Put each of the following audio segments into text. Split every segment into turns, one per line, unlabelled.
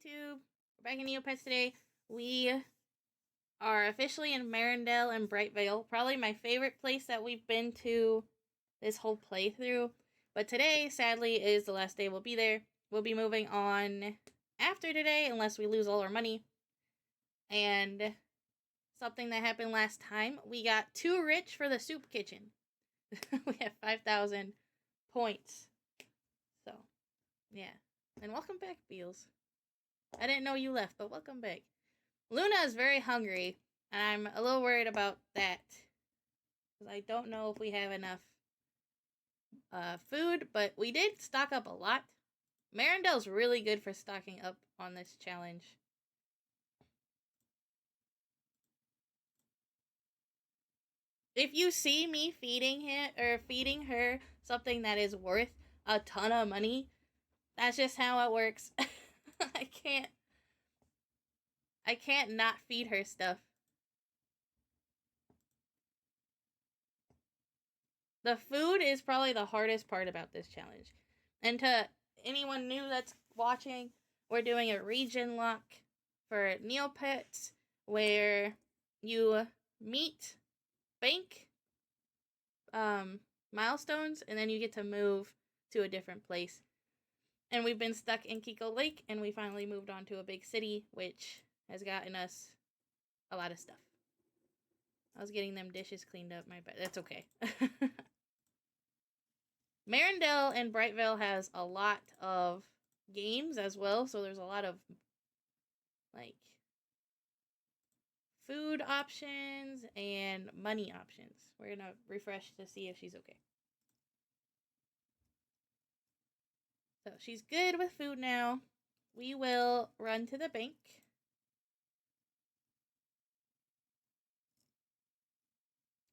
YouTube. We're back in Neopets today. We are officially in Marindale and Brightvale. Probably my favorite place that we've been to this whole playthrough. But today, sadly, is the last day we'll be there. We'll be moving on after today, unless we lose all our money. And something that happened last time, we got too rich for the soup kitchen. We have 5,000 points. So, yeah. And welcome back, Beals. I didn't know you left, but welcome back. Luna is very hungry, and I'm a little worried about that. Because I don't know if we have enough food, but we did stock up a lot. Marindale's really good for stocking up on this challenge. If you see me feeding her something that is worth a ton of money, that's just how it works. I can't not feed her stuff. The food is probably the hardest part about this challenge. And to anyone new that's watching, we're doing a region lock for Neopets where you meet bank milestones and then you get to move to a different place. And we've been stuck in Kiko Lake, and we finally moved on to a big city, which has gotten us a lot of stuff. I was getting them dishes cleaned up, my bad. That's okay. Marindale and Brightvale has a lot of games as well, so there's a lot of, like, food options and money options. We're gonna refresh to see if she's okay. So she's good with food now. We will run to the bank.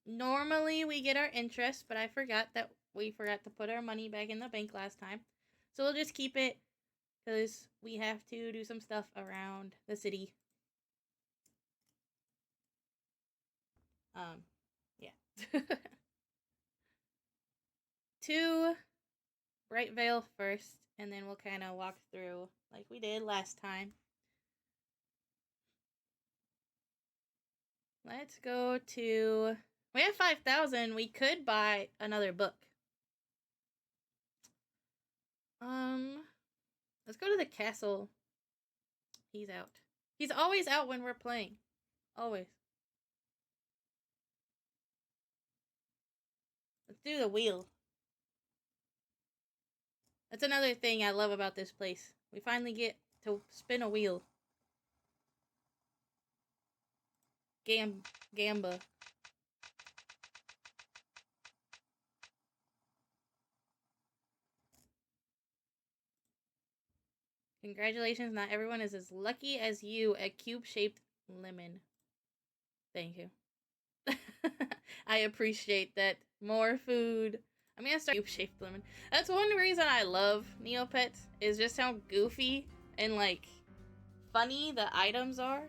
Normally we get our interest, but I forgot that we forgot to put our money back in the bank last time. So we'll just keep it because we have to do some stuff around the city. Yeah. To Brightvale first, and then we'll kind of walk through like we did last time. Let's go to... We have 5,000. We could buy another book. Let's go to the castle. He's out. He's always out when we're playing. Always. Let's do the wheel. That's another thing I love about this place. We finally get to spin a wheel. Gamba. Congratulations, not everyone is as lucky as you, a cube-shaped lemon. Thank you. I appreciate that. More food. I'm gonna start cube-shaped lemon. That's one reason I love Neopets, is just how goofy and, like, funny the items are.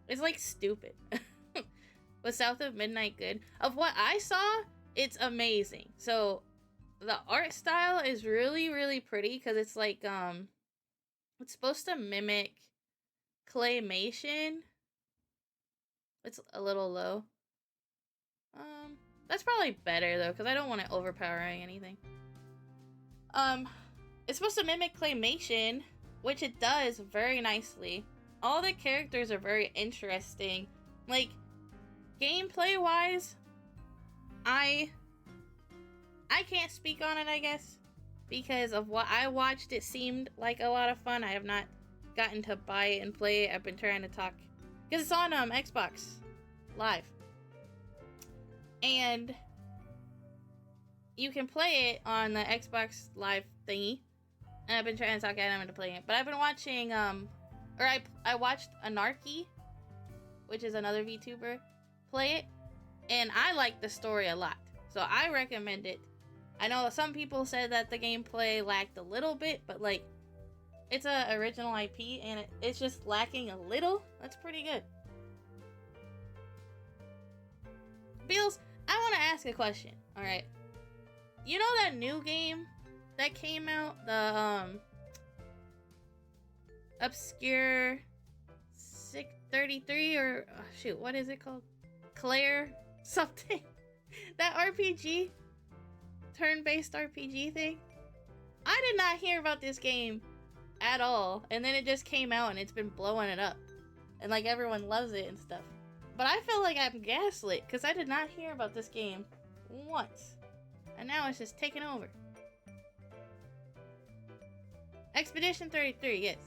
It's, like, stupid. Was South of Midnight good? Of what I saw, it's amazing. So, the art style is really, really pretty, because it's, like, it's supposed to mimic claymation. It's a little low. That's probably better, though, because I don't want it overpowering anything. It's supposed to mimic claymation, which it does very nicely. All the characters are very interesting. Like, gameplay-wise, I can't speak on it, I guess, because of what I watched. It seemed like a lot of fun. I have not gotten to buy it and play it. I've been trying to talk, because it's on Xbox Live. And you can play it on the Xbox Live thingy. And I've been trying to talk Adam into playing it. But I've been watching, I watched Anarchy, which is another VTuber, play it. And I like the story a lot. So I recommend it. I know some people said that the gameplay lacked a little bit, but, like, it's a original IP, and it's just lacking a little. That's pretty good. Beals, I want to ask a question, alright? You know that new game that came out? The, Obscure 633 or shoot, what is it called? Claire something. That RPG, turn-based RPG thing. I did not hear about this game at all, and then it just came out and it's been blowing it up, and like everyone loves it and stuff. But I feel like I'm gaslit because I did not hear about this game once, and now it's just taking over. Expedition 33, yes.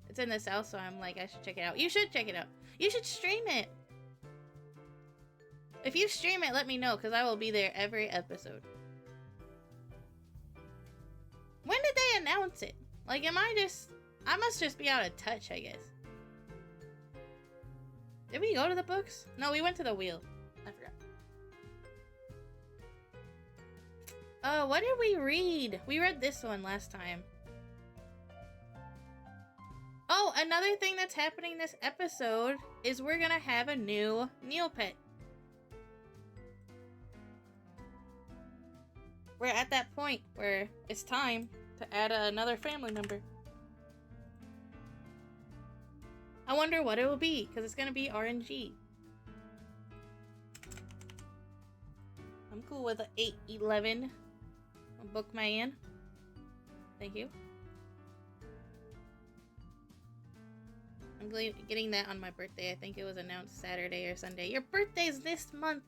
It's in the south, so I'm like, I should check it out. You should check it out. You should stream it. If you stream it, let me know, because I will be there every episode. When did they announce it? Like, I must just be out of touch, I guess. Did we go to the books? No, we went to the wheel. I forgot. Oh, what did we read? We read this one last time. Oh, another thing that's happening this episode is we're gonna have a new Neopet. We're at that point where it's time to add another family member. I wonder what it will be, because it's gonna be RNG. I'm cool with an 811. I'll book my in. Thank you. I'm getting that on my birthday. I think it was announced Saturday or Sunday. Your birthday's this month!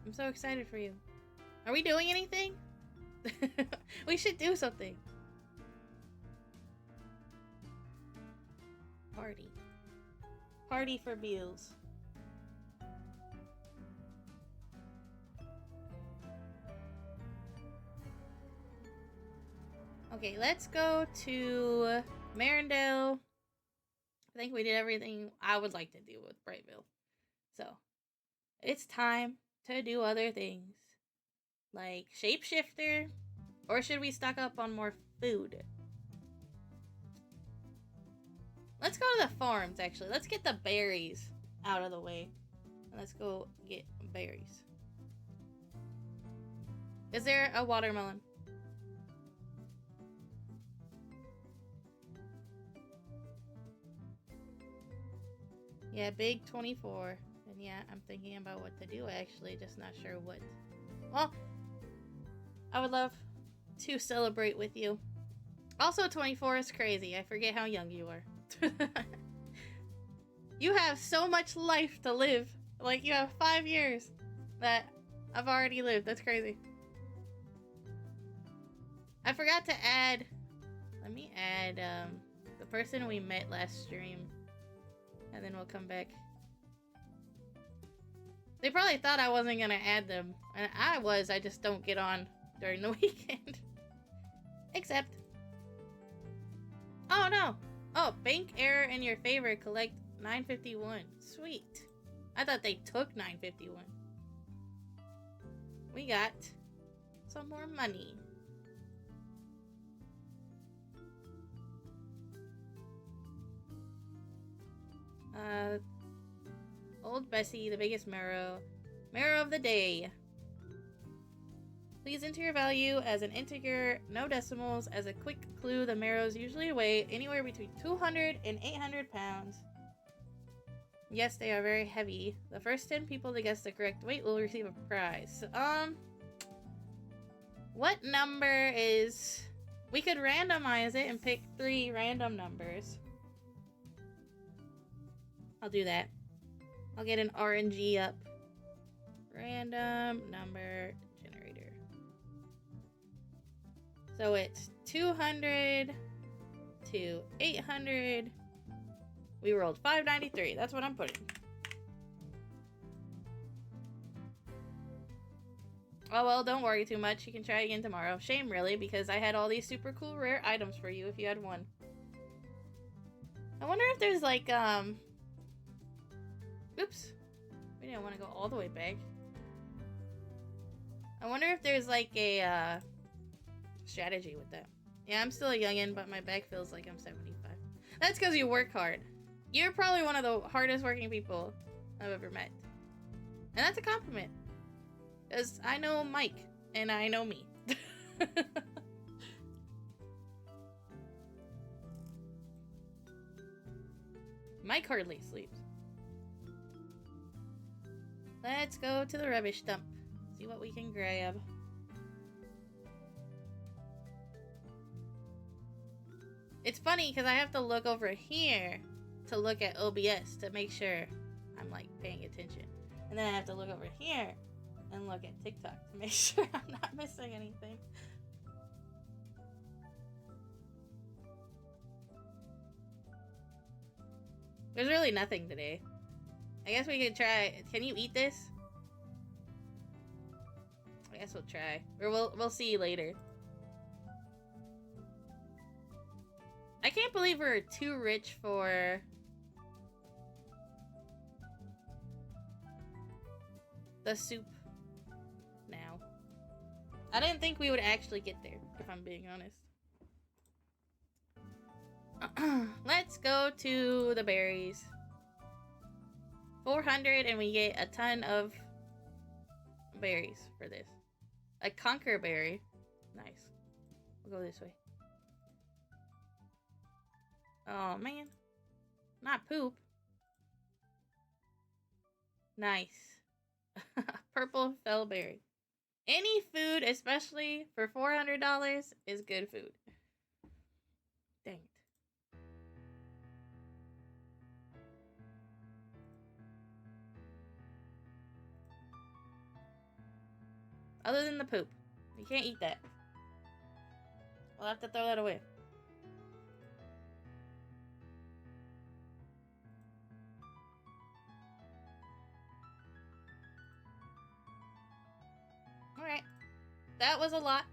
I'm so excited for you. Are we doing anything? We should do something. Party. Party for Beals. Okay, let's go to Marindale. I think we did everything I would like to do with Brightville. So, it's time to do other things. Like Shapeshifter. Or should we stock up on more food? Let's go to the farms, actually. Let's get the berries out of the way. And let's go get berries. Is there a watermelon? Yeah, big 24. And yeah, I'm thinking about what to do, actually. Just not sure what. Well, I would love to celebrate with you. Also, 24 is crazy. I forget how young you are. You have so much life to live. Like, you have 5 years that I've already lived. That's crazy. I forgot to add... Let me add the person we met last stream. And then we'll come back. They probably thought I wasn't gonna add them. And I was, I just don't get on during the weekend. Except... Oh, no! Oh, bank error in your favor. Collect 951. Sweet. I thought they took 951. We got some more money. Old Bessie, the biggest marrow. Marrow of the day. Please enter your value as an integer, no decimals. As a quick clue, the marrows usually weigh anywhere between 200 and 800 pounds. Yes, they are very heavy. The first 10 people to guess the correct weight will receive a prize. What number is... We could randomize it and pick 3 random numbers. I'll do that. I'll get an RNG up. Random number generator. So it's 200 to 800. We rolled 593. That's what I'm putting. Oh well, don't worry too much. You can try again tomorrow. Shame really, because I had all these super cool rare items for you if you had one. I wonder if there's like, oops. We didn't want to go all the way back. I wonder if there's like a, strategy with that. Yeah, I'm still a youngin', but my back feels like I'm 75. That's because you work hard. You're probably one of the hardest working people I've ever met. And that's a compliment. Because I know Mike, and I know me. Mike hardly sleeps. Let's go to the rubbish dump. See what we can grab. It's funny because I have to look over here to look at OBS to make sure I'm like paying attention. And then I have to look over here and look at TikTok to make sure I'm not missing anything. There's really nothing today. I guess we could try. Can you eat this? I guess we'll try. Or we'll see later. I can't believe we're too rich for the soup now. I didn't think we would actually get there, if I'm being honest. Let's go to the berries. 400 and we get a ton of berries for this. A conker berry. Nice. We'll go this way. Oh man. Not poop. Nice. Purple fellberry. Any food, especially for $400, is good food. Dang it. Other than the poop. You can't eat that. We'll have to throw that away. Alright. That was a lot.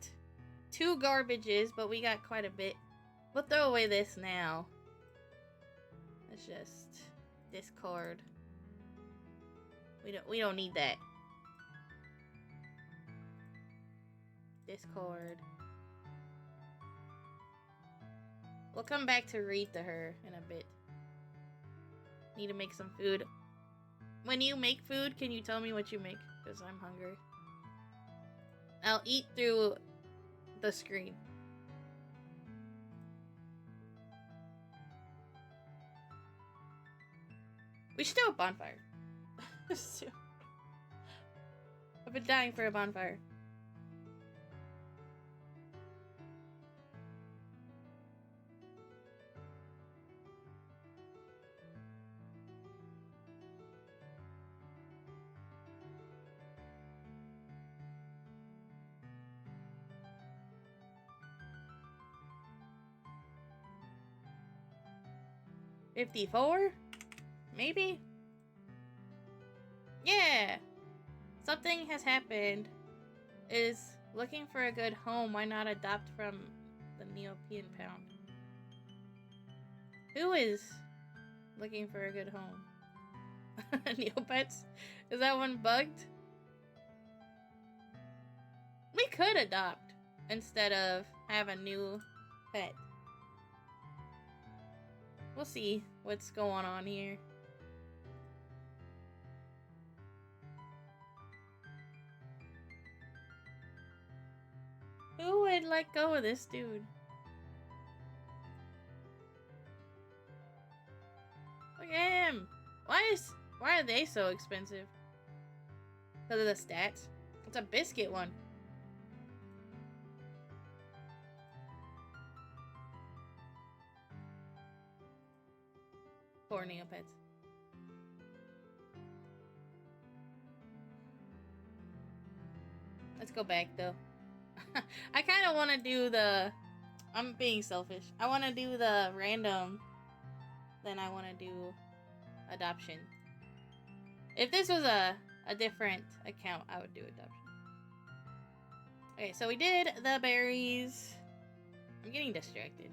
2 garbages, but we got quite a bit. We'll throw away this now. Let's just discard. We don't need that. Discord. We'll come back to read to her in a bit. Need to make some food. When you make food, can you tell me what you make? Because I'm hungry. I'll eat through the screen. We should do a bonfire. I've been dying for a bonfire. $54? Maybe? Yeah! Something has happened. Is looking for a good home. Why not adopt from the Neopean pound? Who is looking for a good home? Neopets? Is that one bugged? We could adopt instead of have a new pet. We'll see what's going on here. Who would let go of this dude? Look at him! Why are they so expensive? Because of the stats? It's a biscuit one. Poor Neopets. Let's go back though. I kind of want to do the... I'm being selfish. I want to do the random. Then I want to do adoption. If this was a different account, I would do adoption. Okay, so we did the berries. I'm getting distracted.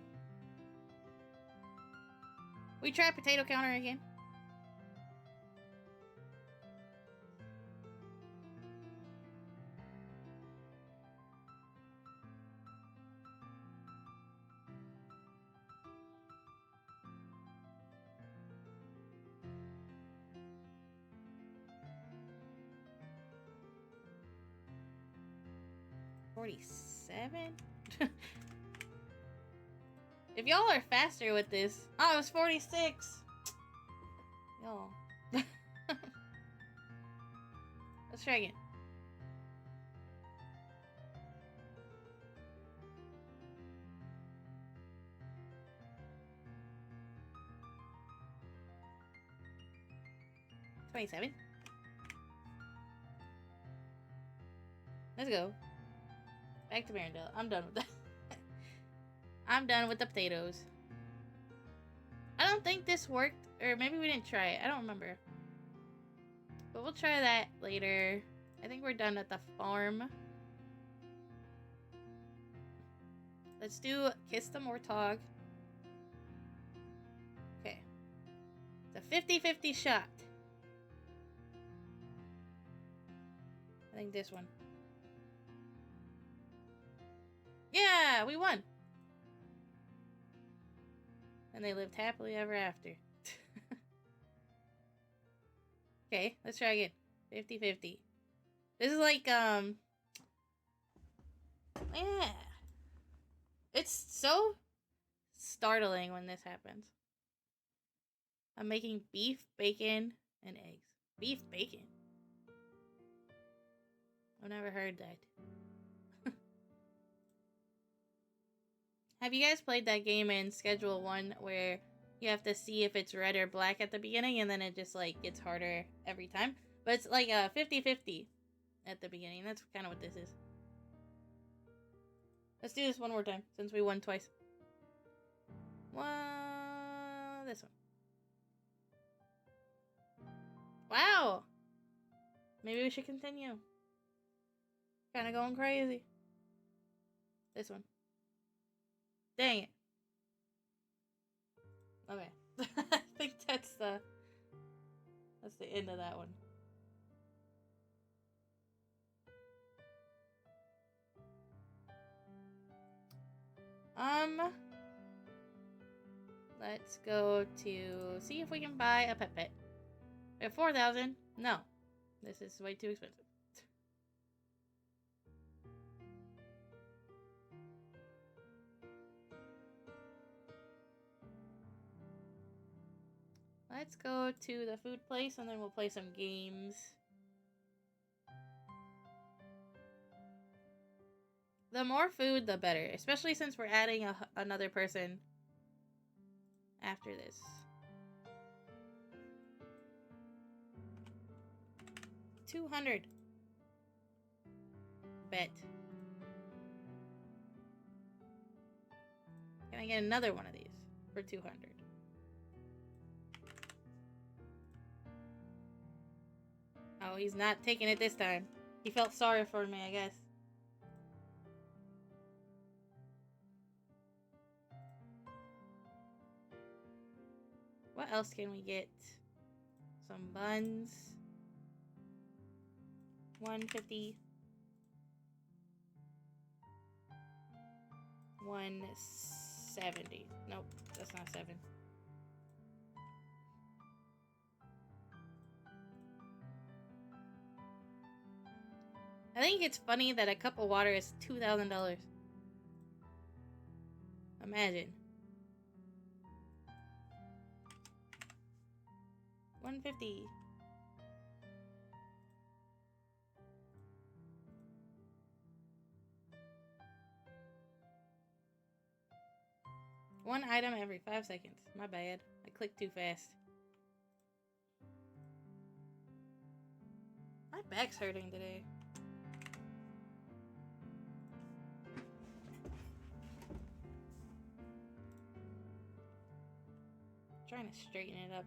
We try potato counter again. $47? If y'all are faster with this... Oh, it was 46. Y'all. Let's try again. $27. Let's go. Back to Marindale. I'm done with that. I'm done with the potatoes. I don't think this worked. Or maybe we didn't try it. I don't remember. But we'll try that later. I think we're done at the farm. Let's do Kiss the Mortog. Okay. It's a 50-50 shot. I think this one. Yeah, we won. And they lived happily ever after. Okay, let's try again. 50-50. This is like, yeah. It's so startling when this happens. I'm making beef, bacon, and eggs. Beef, bacon. I've never heard that. Have you guys played that game in Schedule 1 where you have to see if it's red or black at the beginning and then it just like gets harder every time? But it's like a 50-50 at the beginning. That's kind of what this is. Let's do this one more time since we won twice. This one. Wow. Maybe we should continue. Kind of going crazy. This one. Dang it. Okay. I think that's the end of that one. Let's go to see if we can buy a pet. We have 4,000. No. This is way too expensive. Let's go to the food place and then we'll play some games. The more food, the better. Especially since we're adding another person after this. $200. Bet. Can I get another one of these for $200? Oh, he's not taking it this time. He felt sorry for me, I guess. What else can we get? Some buns. 150. 170. Nope, that's not 7. I think it's funny that a cup of water is $2,000. Imagine. 150. One item every 5 seconds. My bad. I clicked too fast. My back's hurting today. Trying to straighten it up.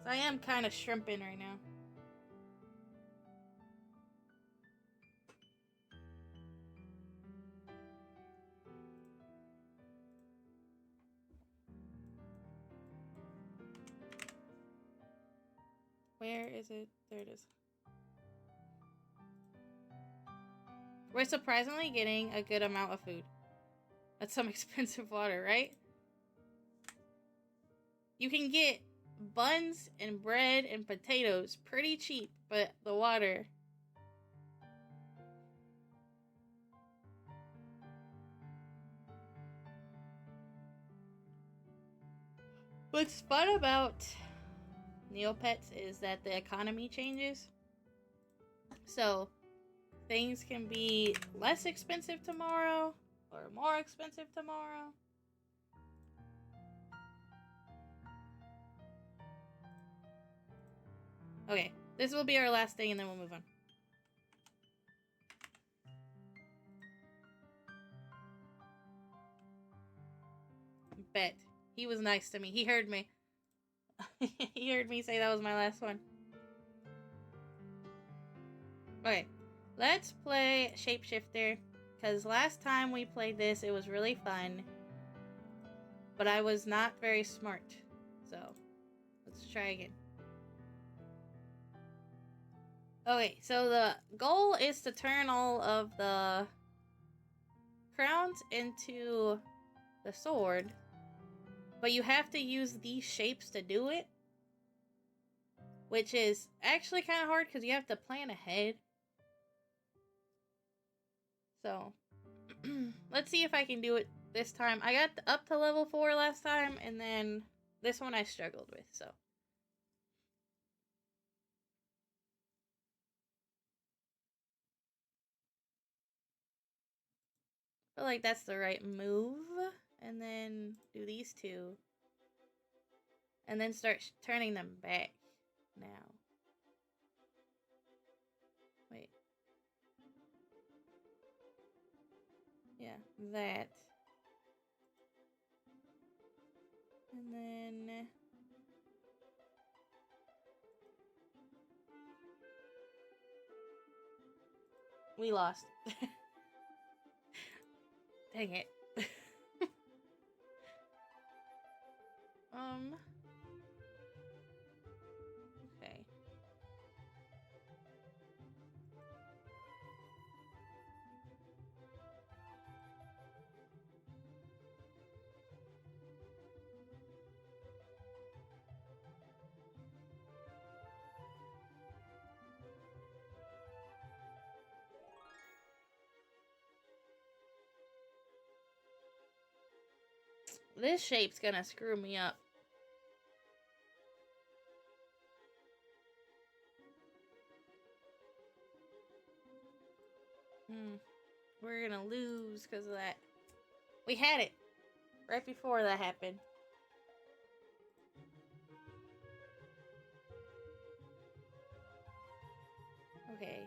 So I am kind of shrimping right now. Where is it? There it is. We're surprisingly getting a good amount of food. That's some expensive water, right? You can get buns and bread and potatoes pretty cheap, but the water... What's fun about Neopets is that the economy changes. So things can be less expensive tomorrow or more expensive tomorrow. Okay, this will be our last thing and then we'll move on. Bet. He was nice to me. He heard me. He heard me say that was my last one. Okay, let's play Shapeshifter. Because last time we played this, it was really fun. But I was not very smart. So, let's try again. Okay, so the goal is to turn all of the crowns into the sword. But you have to use these shapes to do it. Which is actually kind of hard because you have to plan ahead. So, let's see if I can do it this time. I got up to level 4 last time, and then this one I struggled with, so. I feel like that's the right move. And then do these two. And then start turning them back now. Wait. Yeah, that. And then... we lost. Dang it. Okay. This shape's gonna screw me up. We're gonna lose because of that. We had it right before that happened. Okay.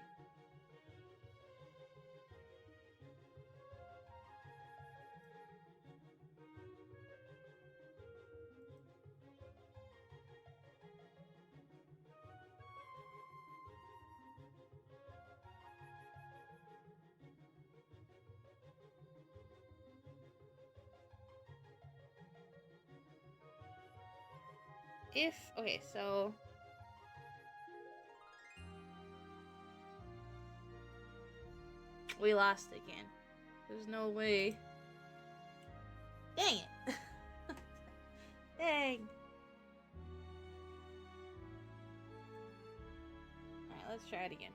Okay, so we lost again. There's no way. Dang it. Dang. Alright, let's try it again.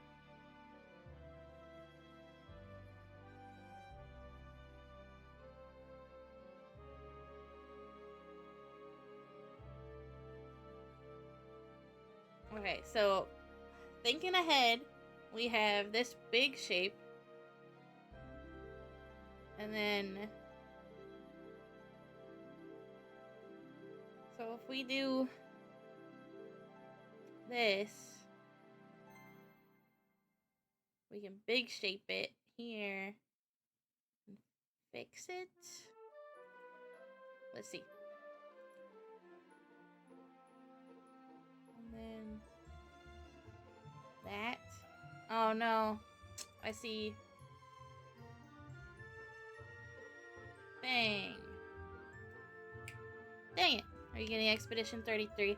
Okay, so thinking ahead, we have this big shape. And then... so if we do this, we can big shape it here and fix it. Let's see. And then that. Oh no. I see. Bang. Dang it. Are you getting Expedition 33?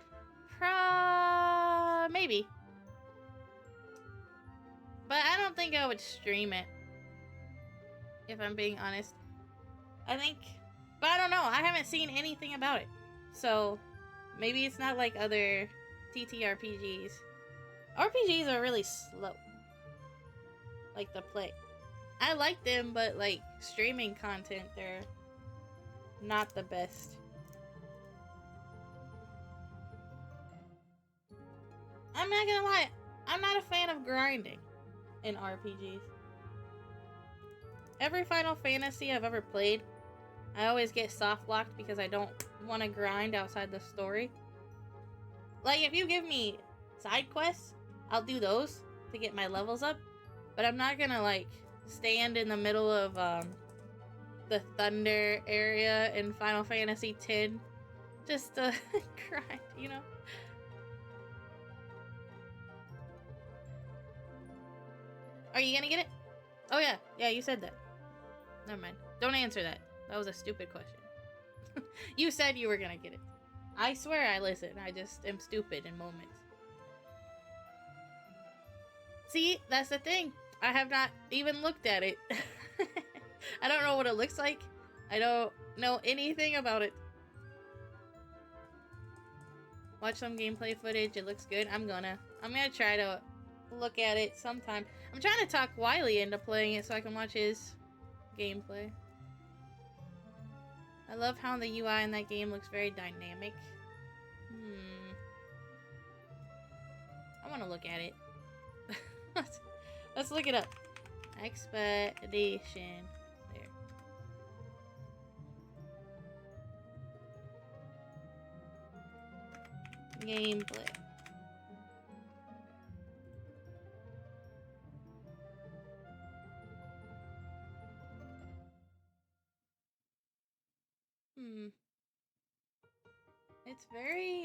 Maybe. But I don't think I would stream it. If I'm being honest. I think... but I don't know. I haven't seen anything about it. So, maybe it's not like other TTRPGs. RPGs are really slow. Like the play. I like them, but like streaming content, they're not the best. I'm not gonna lie, I'm not a fan of grinding in RPGs. Every Final Fantasy I've ever played, I always get soft locked because I don't want to grind outside the story. Like, if you give me side quests, I'll do those to get my levels up, but I'm not gonna, like, stand in the middle of, the Thunder area in Final Fantasy X just to grind, you know? Are you gonna get it? Oh, yeah. Yeah, you said that. Never mind. Don't answer that. That was a stupid question. You said you were gonna get it. I swear I listen. I just am stupid in moments. See, that's the thing. I have not even looked at it. I don't know what it looks like. I don't know anything about it. Watch some gameplay footage. It looks good. I'm gonna try to look at it sometime. I'm trying to talk Wiley into playing it so I can watch his gameplay. I love how the UI in that game looks very dynamic. I want to look at it. Let's look it up. Expedition. There. Gameplay. It's very,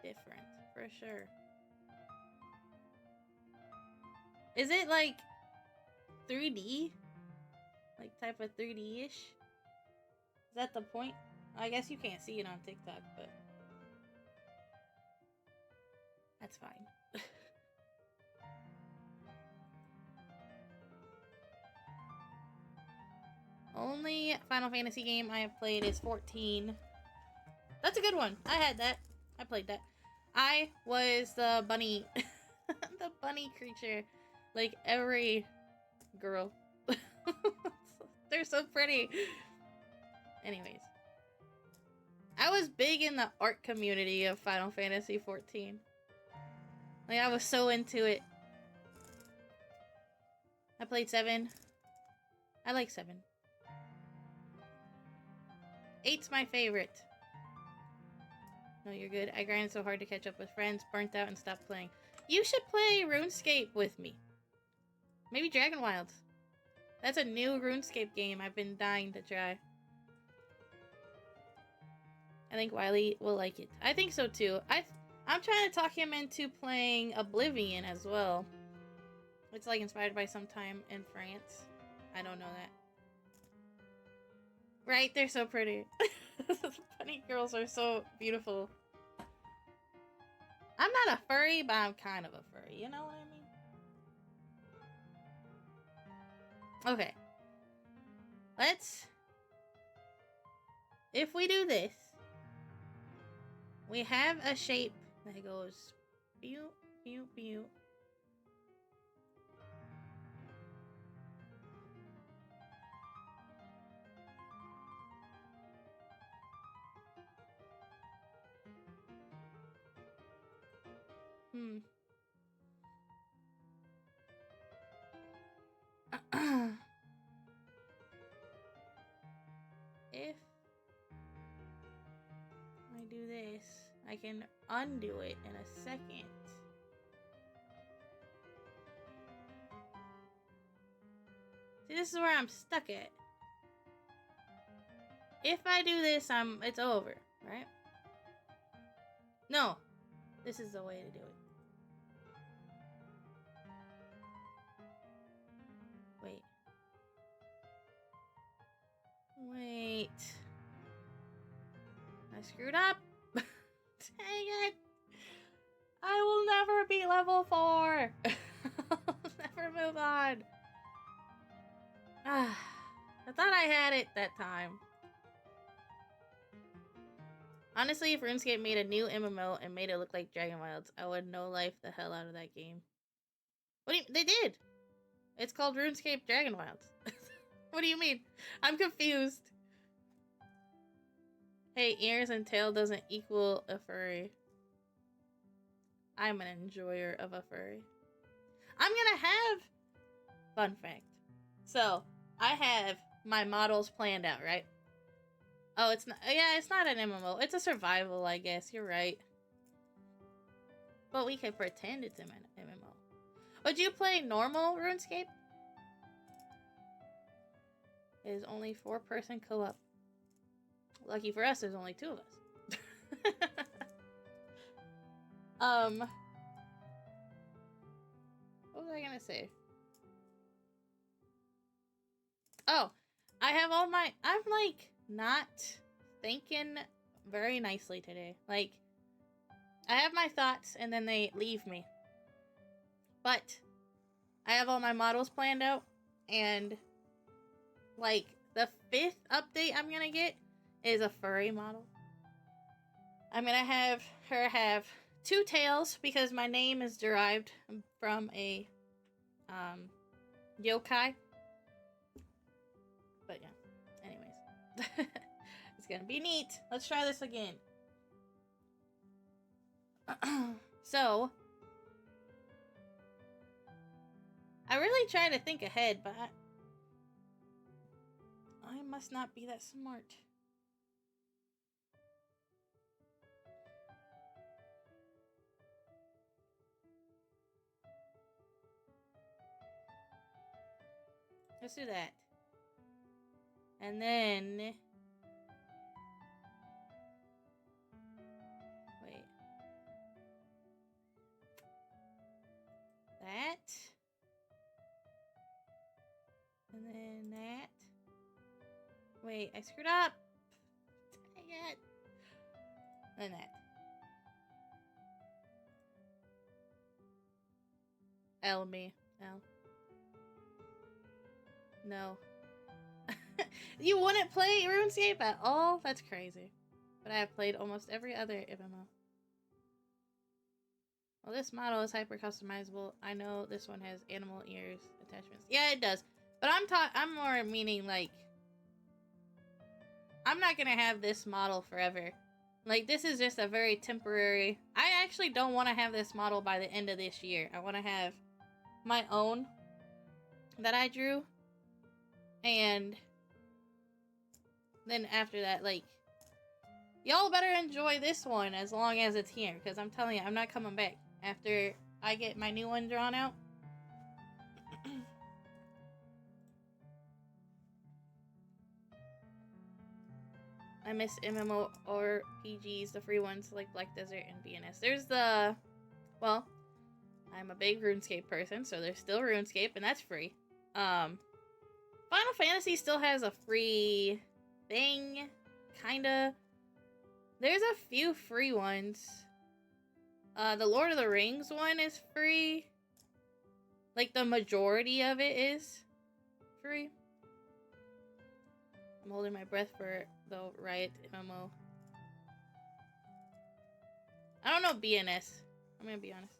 different, for sure. Is it, like, 3D? Like, type of 3D-ish? Is that the point? I guess you can't see it on TikTok, but that's fine. Only Final Fantasy game I have played is 14. That's a good one. I had that. I played that. I was the bunny. The bunny creature. Like every girl. They're so pretty. Anyways. I was big in the art community of Final Fantasy 14. Like, I was so into it. I played 7. I like 7. 8's my favorite. No, you're good. I grinded so hard to catch up with friends, burnt out, and stopped playing. You should play RuneScape with me. Maybe Dragon Wilds. That's a new RuneScape game I've been dying to try. I think Wiley will like it. I think so too. I'm trying to talk him into playing Oblivion as well. It's like inspired by some time in France. I don't know that. Right? They're so pretty. Bunny girls are so beautiful. I'm not a furry, but I'm kind of a furry. You know what I mean? Okay. If we do this, we have a shape that goes pew, pew, pew. If I do this, I can undo it in a second. See, this is where I'm stuck at. If I do this, it's over, right? No, this is the way to do it. Wait. I screwed up. Dang it. I will never be level 4. I'll never move on. I thought I had it that time. Honestly, if RuneScape made a new MMO and made it look like Dragon Wilds, I would no-life the hell out of that game. What do you... They did! It's called RuneScape Dragon Wilds. What do you mean? I'm confused. Hey, ears and tail doesn't equal a furry. I'm an enjoyer of a furry. I'm gonna have... Fun fact. So, I have my models planned out, right? Oh, it's not... Yeah, it's not an MMO. It's a survival, I guess. You're right. But we could pretend it's an MMO. Would you play normal RuneScape? It is only 4-person co-op. Lucky for us, there's only 2 of us. What was I gonna say? Oh, I have all my... I'm, like, not thinking very nicely today. Like, I have my thoughts, and then they leave me. But, I have all my models planned out, and, like, the 5th update I'm gonna get is a furry model. I'm gonna have her have 2 tails, because my name is derived from a, yokai. But yeah, anyways. It's gonna be neat. Let's try this again. So, I really try to think ahead, but I must not be that smart. Let's do that. And then... Wait. That. And then that. Wait, I screwed up. Dang it. And that. L me. L. No. You wouldn't play RuneScape at all? That's crazy. But I have played almost every other MMO. Well, this model is hyper customizable. I know this one has animal ears attachments. Yeah, it does. But I'm more meaning like I'm not gonna have this model forever. Like, this is just a very temporary... I actually don't want to have this model by the end of this year. I want to have my own that I drew. And then after that, like, y'all better enjoy this one as long as it's here. Because I'm telling you, I'm not coming back after I get my new one drawn out. I miss MMORPGs, the free ones like Black Desert and BNS. There's the... Well, I'm a big RuneScape person, so there's still RuneScape, and that's free. Final Fantasy still has a free thing, kinda. There's a few free ones. The Lord of the Rings one is free. Like, the majority of it is free. I'm holding my breath for the Riot MMO. I don't know BNS. I'm gonna be honest.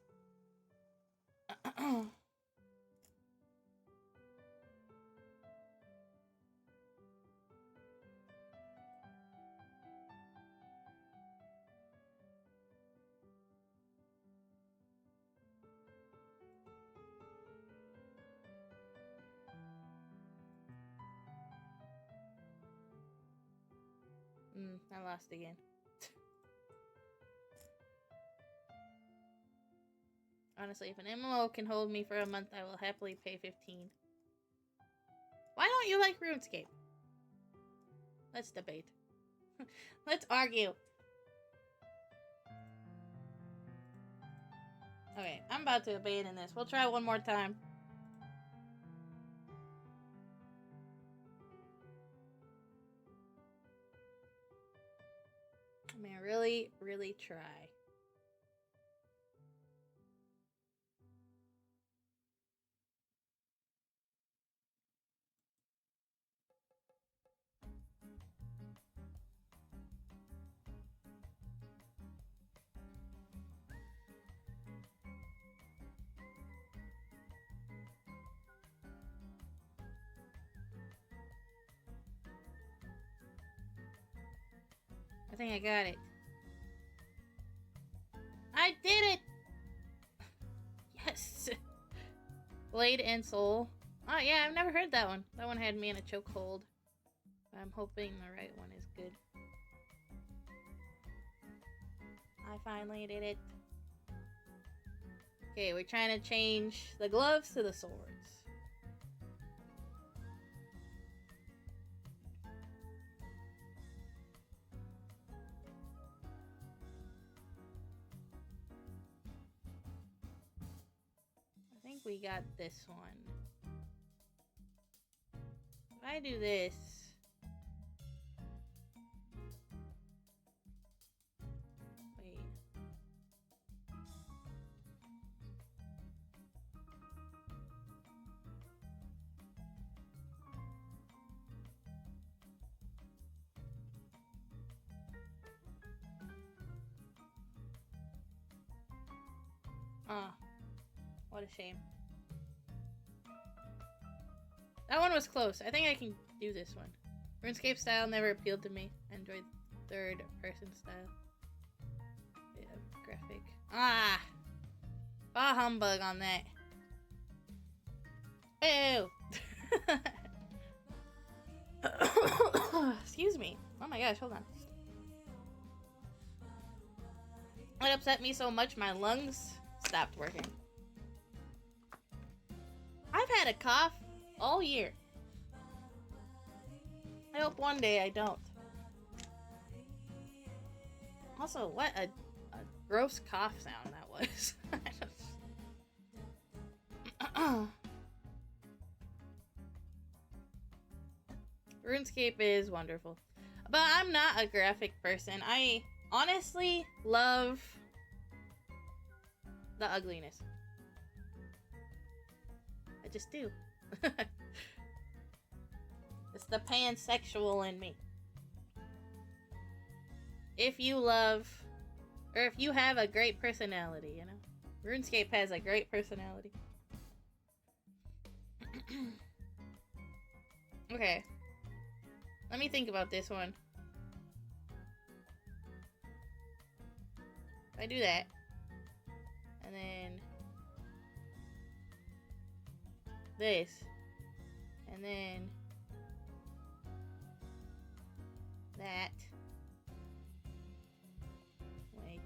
I lost again. Honestly, if an MMO can hold me for a month, I will happily pay $15. Why don't you like RuneScape? Let's debate. Let's argue. Okay, I'm about to abandon this. We'll try one more time. I mean, really, really try. I think I got it. I did it! Yes! Blade and Soul. Oh yeah, I've never heard that one. That one had me in a chokehold. I'm hoping the right one is good. I finally did it. Okay, we're trying to change the gloves to the swords. I think we got this one. If I do this... Wait. Ah, what a shame. That one was close. I think I can do this one. RuneScape style never appealed to me. I enjoyed third person style. Yeah, graphic. Ah! Bah humbug on that. Ew! Excuse me. Oh my gosh, hold on. It upset me so much my lungs stopped working. I've had a cough all year. I hope one day I don't. Also, what a gross cough sound that was. RuneScape is wonderful. But I'm not a graphic person. I honestly love the ugliness. I just do. It's the pansexual in me. If you love, or if you have a great personality, you know? RuneScape has a great personality. Okay. Let me think about this one. If I do that, and then this, and then that. Wait.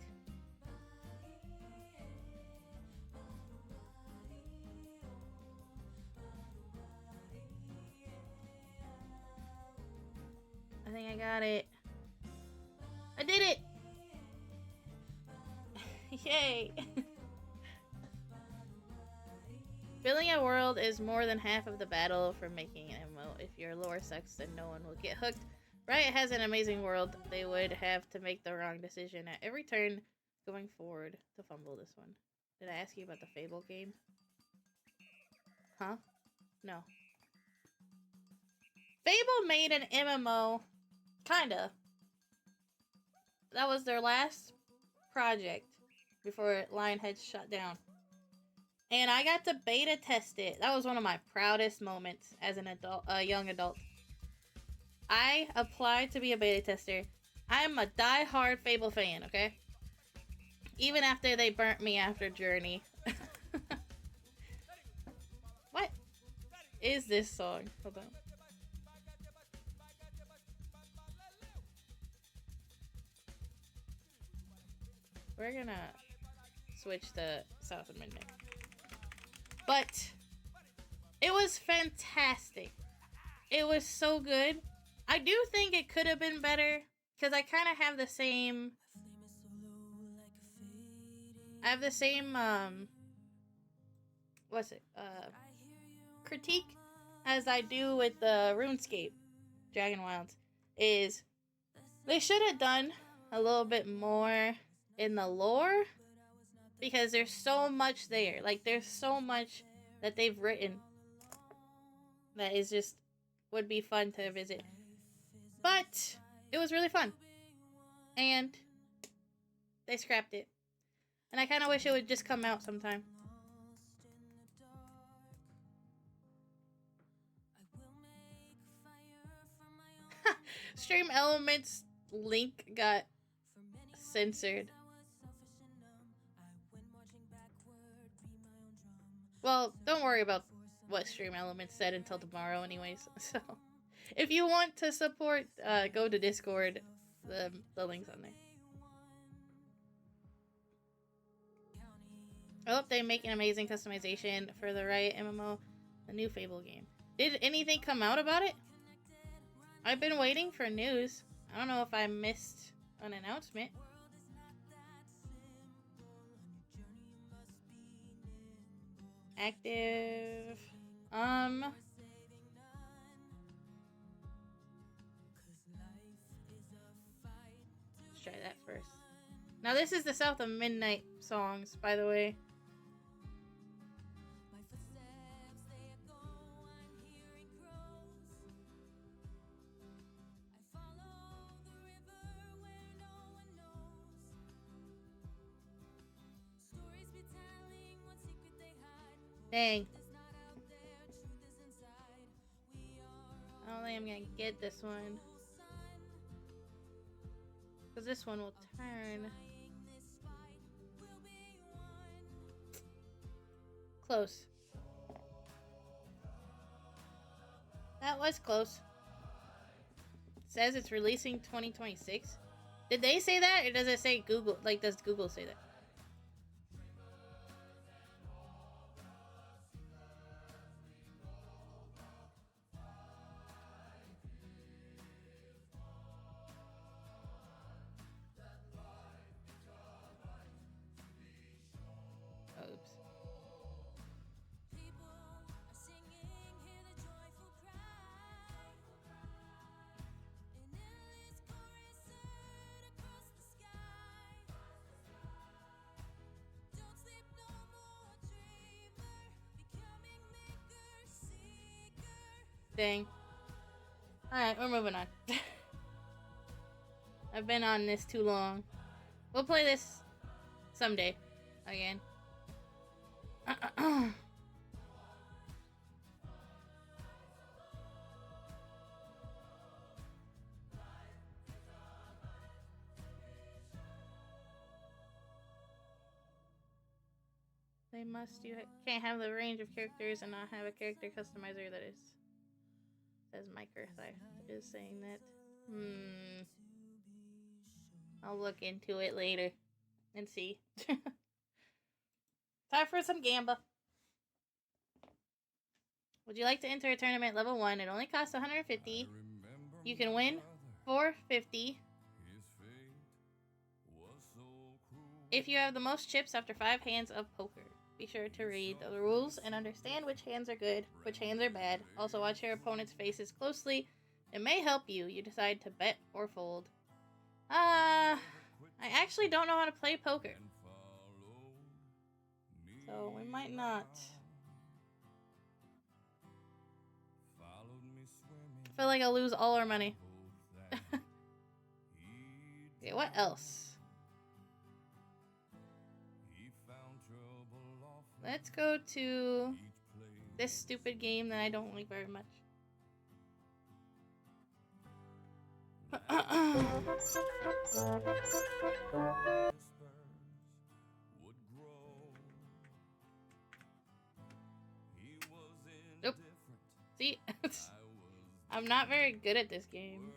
I think I got it. I did it! Yay! Building a world is more than half of the battle for making an MMO. If your lore sucks, then no one will get hooked. Riot has an amazing world. They would have to make the wrong decision at every turn going forward to fumble this one. Did I ask you about the Fable game? Huh? No. Fable made an MMO. Kinda. That was their last project before Lionhead shut down. And I got to beta test it. That was one of my proudest moments as an adult, young adult. I applied to be a beta tester. I am a die-hard Fable fan, okay? Even after they burnt me after Journey. What is this song? Hold on. We're gonna switch to South Amendment. But it was fantastic. It was so good. I do think it could have been better because I kind of have the same. I have the same what's it? Critique as I do with the RuneScape Dragon Wilds is they should have done a little bit more in the lore because there's so much there. Like there's so much that they've written that is just would be fun to visit. But it was really fun. And they scrapped it. And I kind of wish it would just come out sometime. Stream elements link got censored. Well, don't worry about what Stream Elements said until tomorrow anyways. So, if you want to support, go to Discord. The link's on there. I hope they make an amazing customization for the Riot MMO, the new Fable game. Did anything come out about it? I've been waiting for news. I don't know if I missed an announcement. Active. Let's try that first. Now this is the South of Midnight songs, by the way. Dang. I don't think I'm gonna get this one. Because this one will turn. Close. That was close. It says it's releasing 2026. Did they say that? Or does it say Google? Like, does Google say that? Oops. Dang. Alright, we're moving on. I've been on this too long. We'll play this someday again. They must. You can't have the range of characters and not have a character customizer that is. Says Mike Earthlife is saying that. I'll look into it later and see. Time for some gamba. Would you like to enter a tournament level 1? It only costs 150. You can win 450 if you have the most chips after 5 hands of poker. Be sure to read the rules and understand which hands are good, which hands are bad. Also watch your opponent's faces closely. It may help you. You decide to bet or fold. I actually don't know how to play poker. So we might not. I feel like I'll lose all our money. Okay, what else? Let's go to this stupid game that I don't like very much. Nope. See? I'm not very good at this game.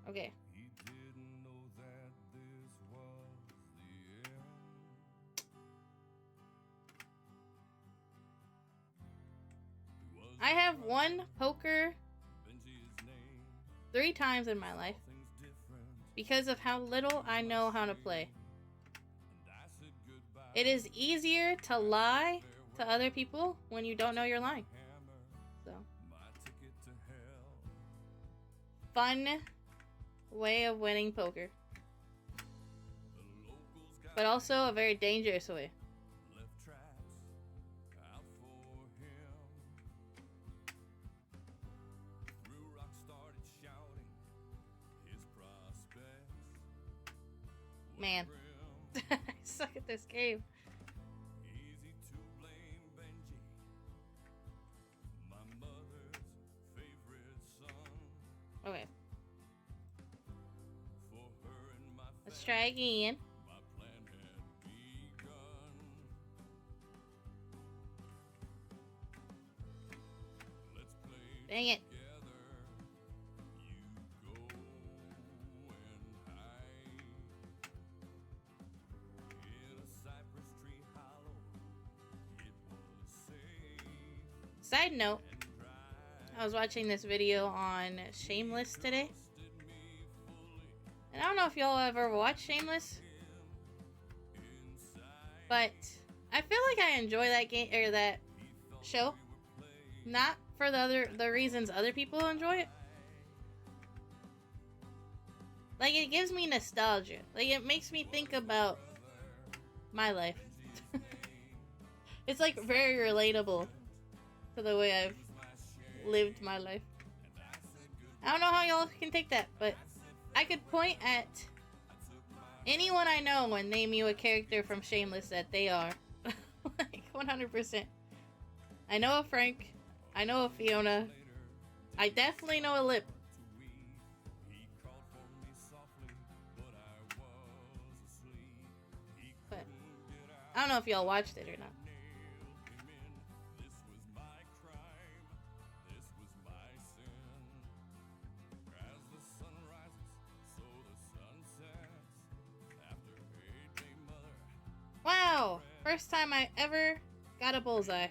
Okay. I have won poker 3 times in my life because of how little I know how to play. It is easier to lie to other people when you don't know you're lying. So, fun way of winning poker, but also a very dangerous way. Man, I suck at this game. try again. Dang it. Side note, I was watching this video on Shameless today. And I don't know if y'all ever watched Shameless, but I feel like I enjoy that game or that show. Not for the reasons other people enjoy it. Like, it gives me nostalgia. Like, it makes me think about my life. It's like very relatable to the way I've lived my life. I don't know how y'all can take that, but I could point at anyone I know and name you a character from Shameless that they are. Like, 100%. I know a Frank. I know a Fiona. I definitely know a Lip. But I don't know if y'all watched it or not. Wow! First time I ever got a bullseye.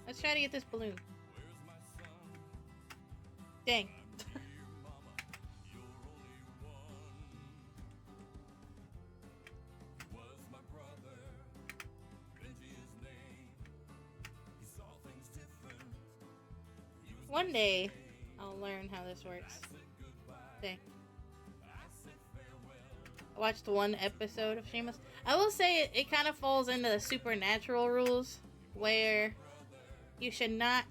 Let's try to get this balloon. Dang. One day, I'll learn how this works. Dang. I watched one episode of Shameless. I will say it kind of falls into the supernatural rules, where you should not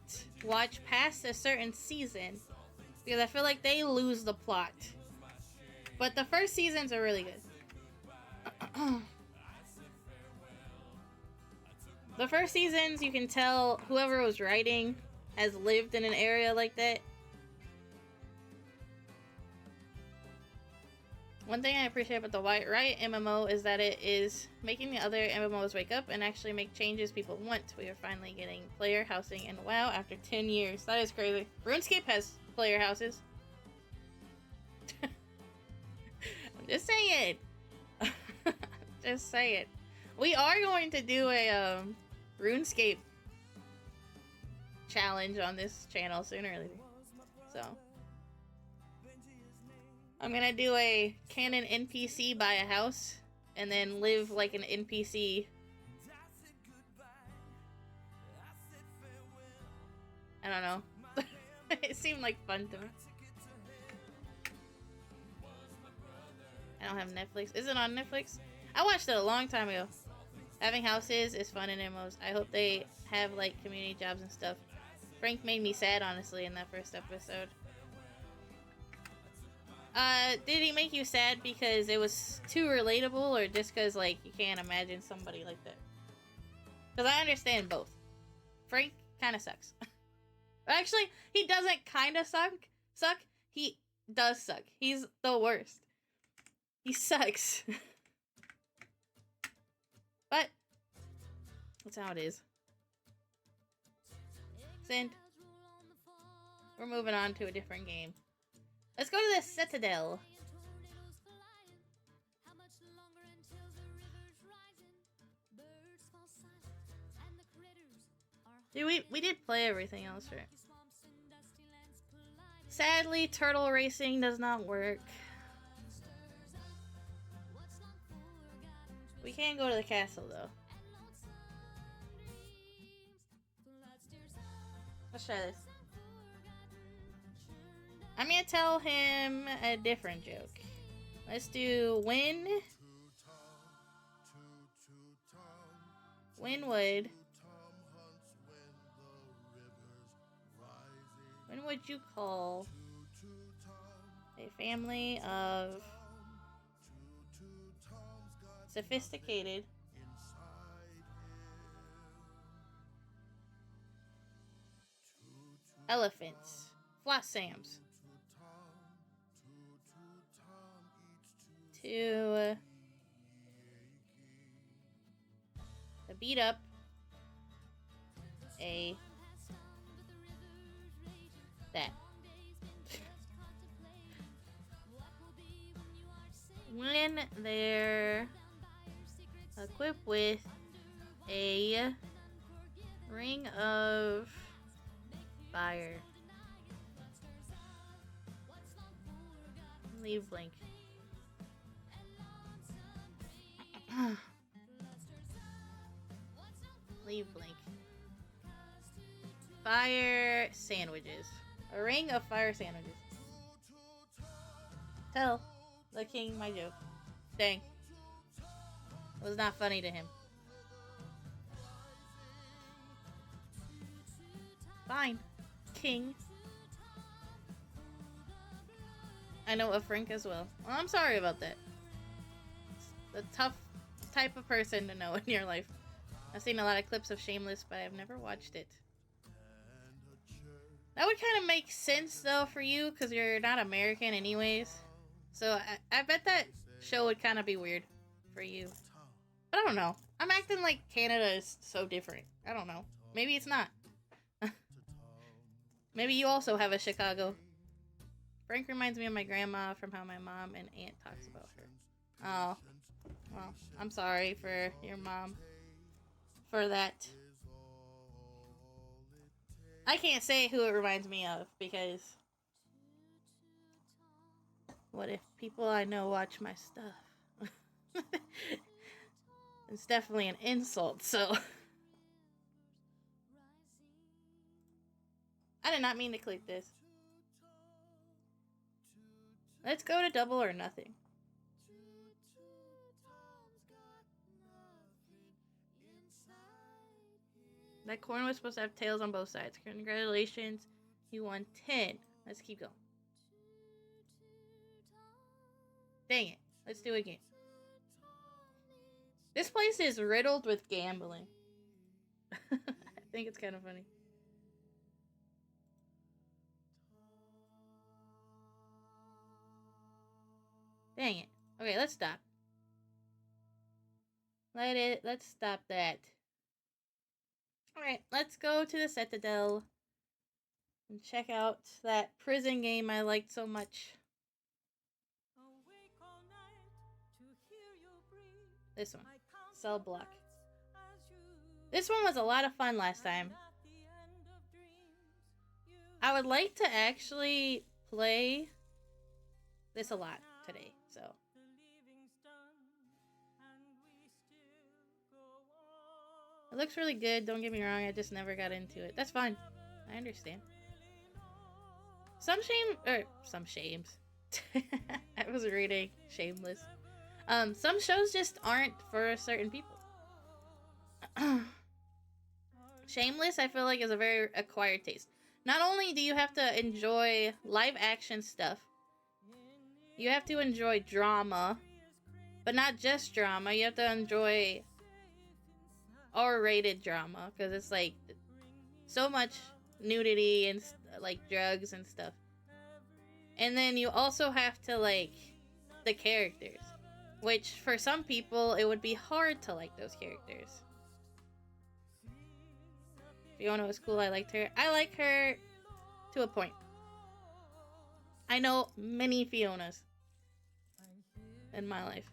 watch past a certain season, because I feel like they lose the plot. But the first seasons are really good. The first seasons, you can tell whoever was writing has lived in an area like that. One thing I appreciate about the Riot MMO is that it is making the other MMOs wake up and actually make changes people want. We are finally getting player housing in WoW after 10 years. That is crazy. RuneScape has player houses. I'm just saying. Just saying. We are going to do a RuneScape challenge on this channel sooner or later. So I'm gonna do a canon NPC buy a house and then live like an NPC. I don't know. It seemed like fun to me. I don't have Netflix. Is it on Netflix? I watched it a long time ago. Having houses is fun in MMOs. I hope they have like community jobs and stuff. Frank made me sad, honestly, in that first episode. Did he make you sad because it was too relatable, or just because, like, you can't imagine somebody like that? Because I understand both. Frank kind of sucks. Actually, he doesn't kind of suck. He does suck. He's the worst. He sucks. But that's how it is. Send. We're moving on to a different game. Let's go to the Citadel. Dude, we did play everything else, right? Sadly, turtle racing does not work. We can go to the castle, though. Let's try this. I'm gonna tell him a different joke. Let's do when would you call a family of sophisticated elephants, Flossams, to beat up that. When they're equipped with a ring of fire. Leave blank. Leave blank. Fire sandwiches. A ring of fire sandwiches. Tell the king my joke. Dang. It was not funny to him. Fine. King. I know a Frank as well. Well, I'm sorry about that. It's a tough type of person to know in your life. I've seen a lot of clips of Shameless, but I've never watched it. That would kind of make sense, though, for you, because you're not American anyways. So I bet that show would kind of be weird for you. But I don't know. I'm acting like Canada is so different. I don't know. Maybe it's not. Maybe you also have a Chicago. Frank reminds me of my grandma from how my mom and aunt talks about her. Oh. Well, I'm sorry for your mom. For that. I can't say who it reminds me of because what if people I know watch my stuff? It's definitely an insult, so I did not mean to click this. Let's go to double or nothing. That corn was supposed to have tails on both sides. Congratulations, you won 10. Let's keep going. Dang it. Let's do it again. This place is riddled with gambling. I think it's kind of funny. Dang it. Okay, let's stop. Let's stop that. Alright, let's go to the Citadel and check out that prison game I liked so much. This one. Cell block. This one was a lot of fun last time. I would like to actually play this a lot today, so. It looks really good, don't get me wrong, I just never got into it. That's fine. I understand. Some shames. I was reading Shameless. Some shows just aren't for certain people. Shameless, I feel like, is a very acquired taste. Not only do you have to enjoy live action stuff, you have to enjoy drama, but not just drama. You have to enjoy R-rated drama, because it's like so much nudity and like drugs and stuff. And then you also have to like the characters, which for some people it would be hard to like those characters. Fiona was cool. I liked her. I like her to a point. I know many Fionas in my life.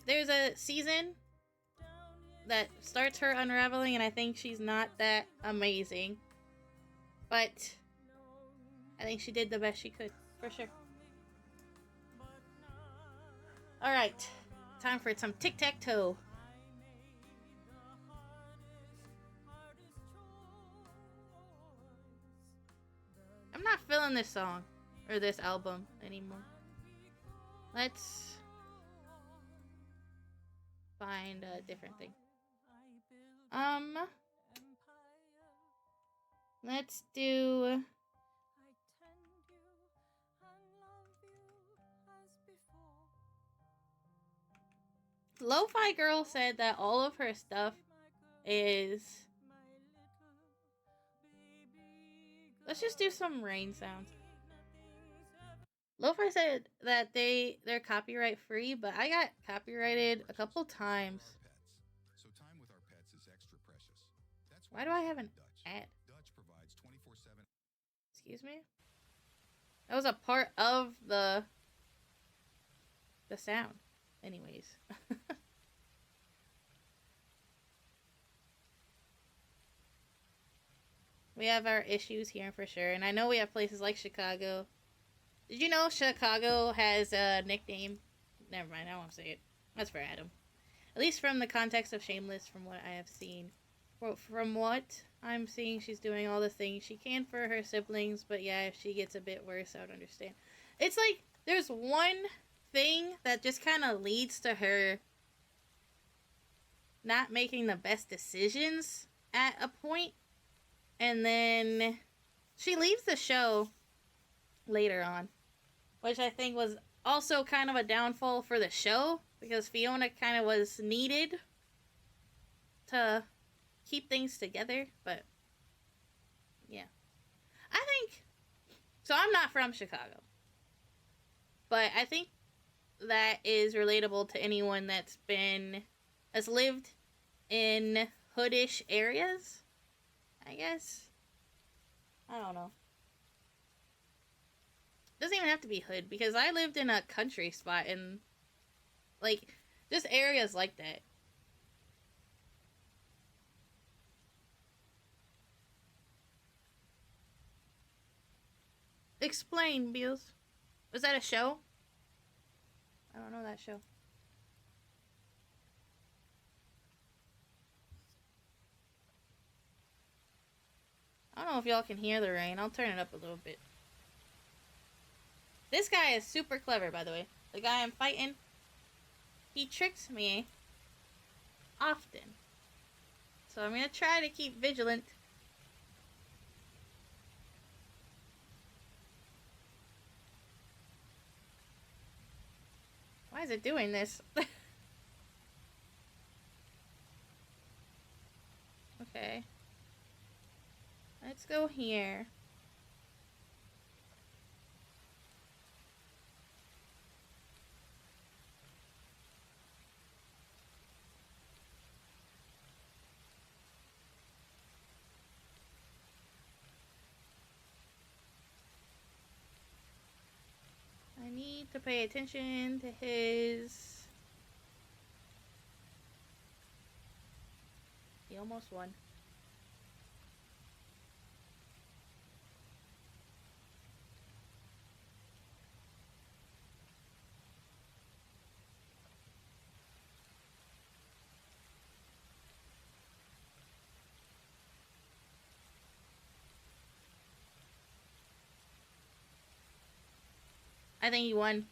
There's a season that starts her unraveling, and I think she's not that amazing. But I think she did the best she could, for sure. Alright, time for some tic-tac-toe. I'm not feeling this song, or this album, anymore. Let's find a different thing. Let's do Lo-Fi Girl said that all of her stuff is... Let's just do some rain sounds. Lo-Fi said that they're copyright free, but I got copyrighted a couple times.
So time with our pets is extra precious. That's
Why do I have an ad?
Dutch provides 24/7.
Excuse me? That was a part of the sound. Anyways. We have our issues here for sure, and I know we have places like Chicago. Did you know Chicago has a nickname? Never mind, I won't say it. That's for Adam. At least from the context of Shameless, from what I have seen. From what I'm seeing, she's doing all the things she can for her siblings, but yeah, if she gets a bit worse, I would understand. It's like, there's one thing that just kind of leads to her not making the best decisions at a point, and then she leaves the show later on, which I think was also kind of a downfall for the show, because Fiona kind of was needed to keep things together, but yeah. I think, so I'm not from Chicago, but I think that is relatable to anyone has lived in hoodish areas, I guess. I don't know. Doesn't even have to be hood, because I lived in a country spot, and like just areas like that. Explain, Beals. Was that a show? I don't know that show. I don't know if y'all can hear the rain. I'll turn it up a little bit. This guy is super clever, by the way. The guy I'm fighting, he tricks me often. So I'm going to try to keep vigilant. Why is it doing this? Okay. Let's go here. I need to pay attention to his... He almost won. I think he won.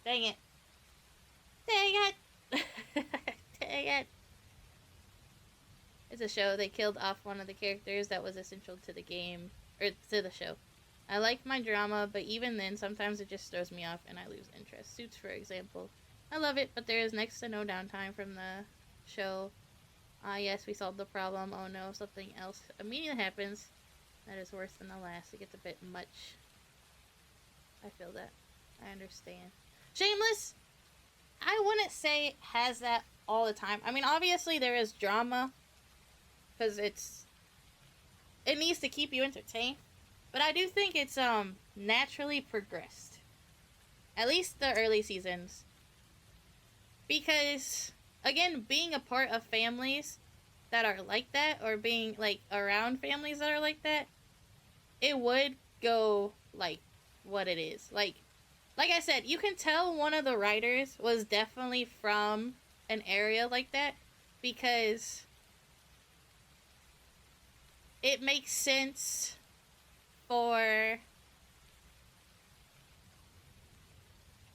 Dang it. Dang it! Dang it! It's a show. They killed off one of the characters that was essential to the game, or to the show. I like my drama, but even then, sometimes it just throws me off and I lose interest. Suits, for example. I love it, but there is next to no downtime from the show. Yes, we solved the problem. Oh no, something else immediately happens that is worse than the last. It gets a bit much. I feel that. I understand. Shameless, I wouldn't say it has that all the time. I mean, obviously there is drama, because it needs to keep you entertained, but I do think it's naturally progressed, at least the early seasons, because again, being a part of families that are like that, or being like around families that are like that, it would go like what it is. Like I said, you can tell one of the writers was definitely from an area like that, because it makes sense for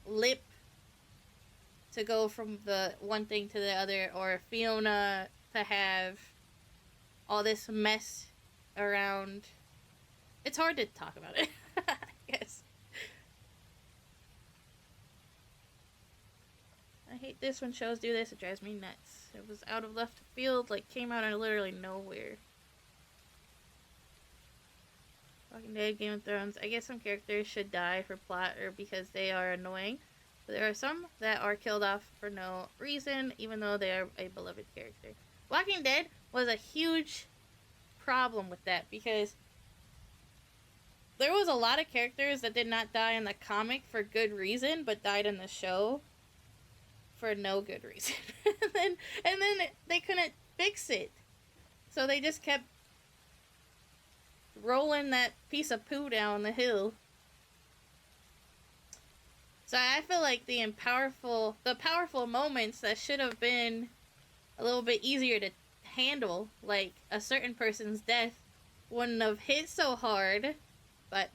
Lip to go from the one thing to the other, or Fiona to have all this mess around. It's hard to talk about it. I guess. I hate this when shows do this. It drives me nuts. It was out of left field, like came out of literally nowhere. Walking Dead, Game of Thrones. I guess some characters should die for plot or because they are annoying. But there are some that are killed off for no reason, even though they are a beloved character. Walking Dead was a huge problem with that because there was a lot of characters that did not die in the comic for good reason, but died in the show for no good reason. and then they couldn't fix it. So they just kept rolling that piece of poo down the hill. So I feel like the powerful moments that should have been a little bit easier to handle, like a certain person's death, wouldn't have hit so hard. But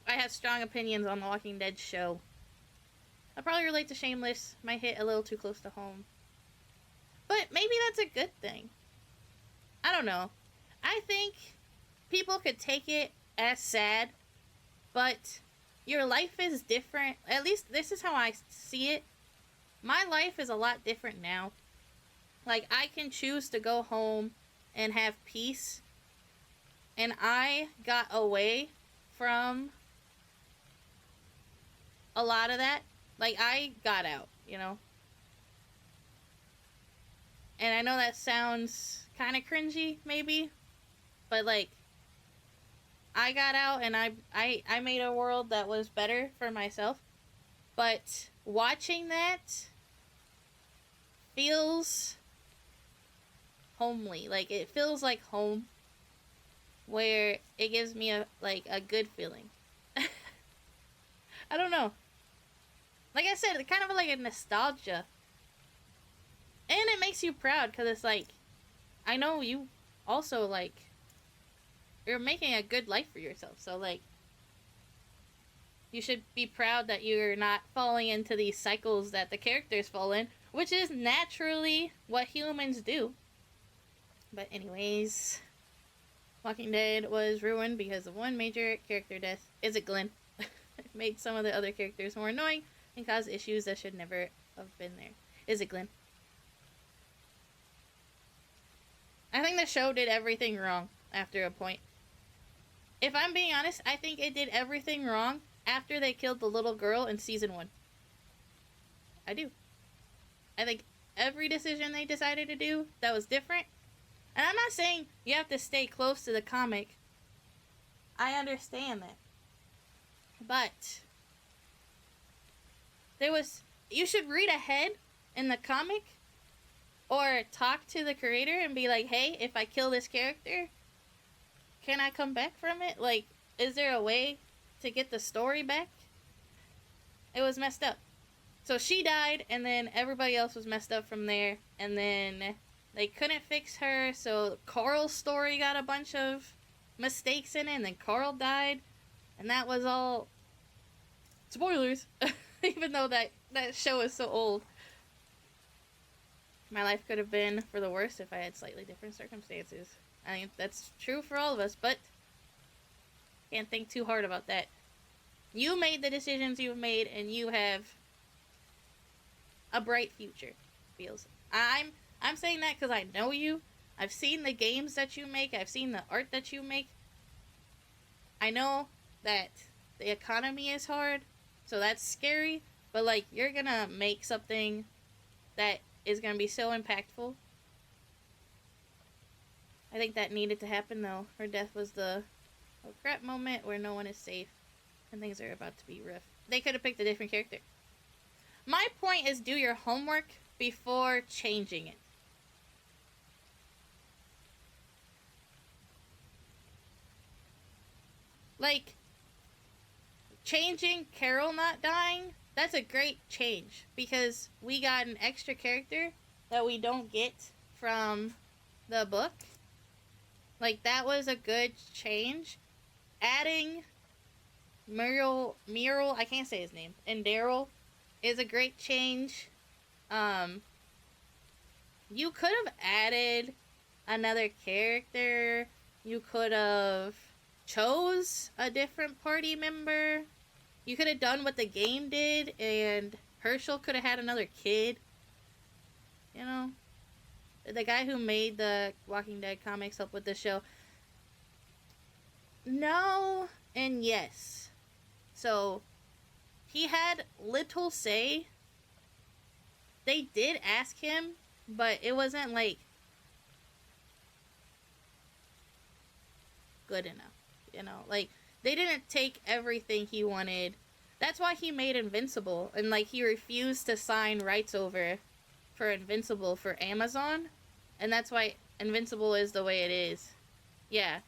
I have strong opinions on the Walking Dead show. I'll probably relate to Shameless. Might hit a little too close to home. But maybe that's a good thing. I don't know. I think people could take it as sad, but your life is different. At least this is how I see it. My life is a lot different now. Like, I can choose to go home and have peace. And I got away from a lot of that. Like, I got out, you know? And I know that sounds kind of cringy, maybe. But, like, I got out and I made a world that was better for myself. But watching that feels homely. Like, it feels like home. Where it gives me a good feeling. I don't know. Like I said, it's kind of like a nostalgia. And it makes you proud because it's like, I know you also, like, you're making a good life for yourself. So, like, you should be proud that you're not falling into these cycles that the characters fall in, which is naturally what humans do. But anyways, Walking Dead was ruined because of one major character death. Is it Glenn? It made some of the other characters more annoying and caused issues that should never have been there. Is it Glenn? I think the show did everything wrong after a point. If I'm being honest, I think it did everything wrong after they killed the little girl in season 1. I do. I think every decision they decided to do that was different. And I'm not saying you have to stay close to the comic. I understand that. But you should read ahead in the comic or talk to the creator and be like, hey, if I kill this character, can I come back from it? Like, is there a way to get the story back? It was messed up. So she died, and then everybody else was messed up from there, and then they couldn't fix her, so Carl's story got a bunch of mistakes in it, and then Carl died, and that was all spoilers, even though that show is so old. My life could have been for the worse if I had slightly different circumstances. I mean, that's true for all of us, but can't think too hard about that. You made the decisions you've made, and you have a bright future, feels. I'm saying that because I know you. I've seen the games that you make. I've seen the art that you make. I know that the economy is hard, so that's scary. But, like, you're gonna make something that is gonna be so impactful. I think that needed to happen, though. Her death was the oh crap moment where no one is safe and things are about to be rough. They could have picked a different character. My point is, do your homework before changing it. Like, changing Carol not dying, that's a great change. Because we got an extra character that we don't get from the book. Like, that was a good change. Adding Muriel, I can't say his name, and Daryl is a great change. You could have added another character. You could have chose a different party member. You could have done what the game did, and Herschel could have had another kid. You know? The guy who made the Walking Dead comics helped with the show. No and yes. So he had little say. They did ask him, but it wasn't like good enough. You know, like they didn't take everything he wanted. That's why he made Invincible, and like he refused to sign rights over for Invincible for Amazon, and that's why Invincible is the way it is. Yeah,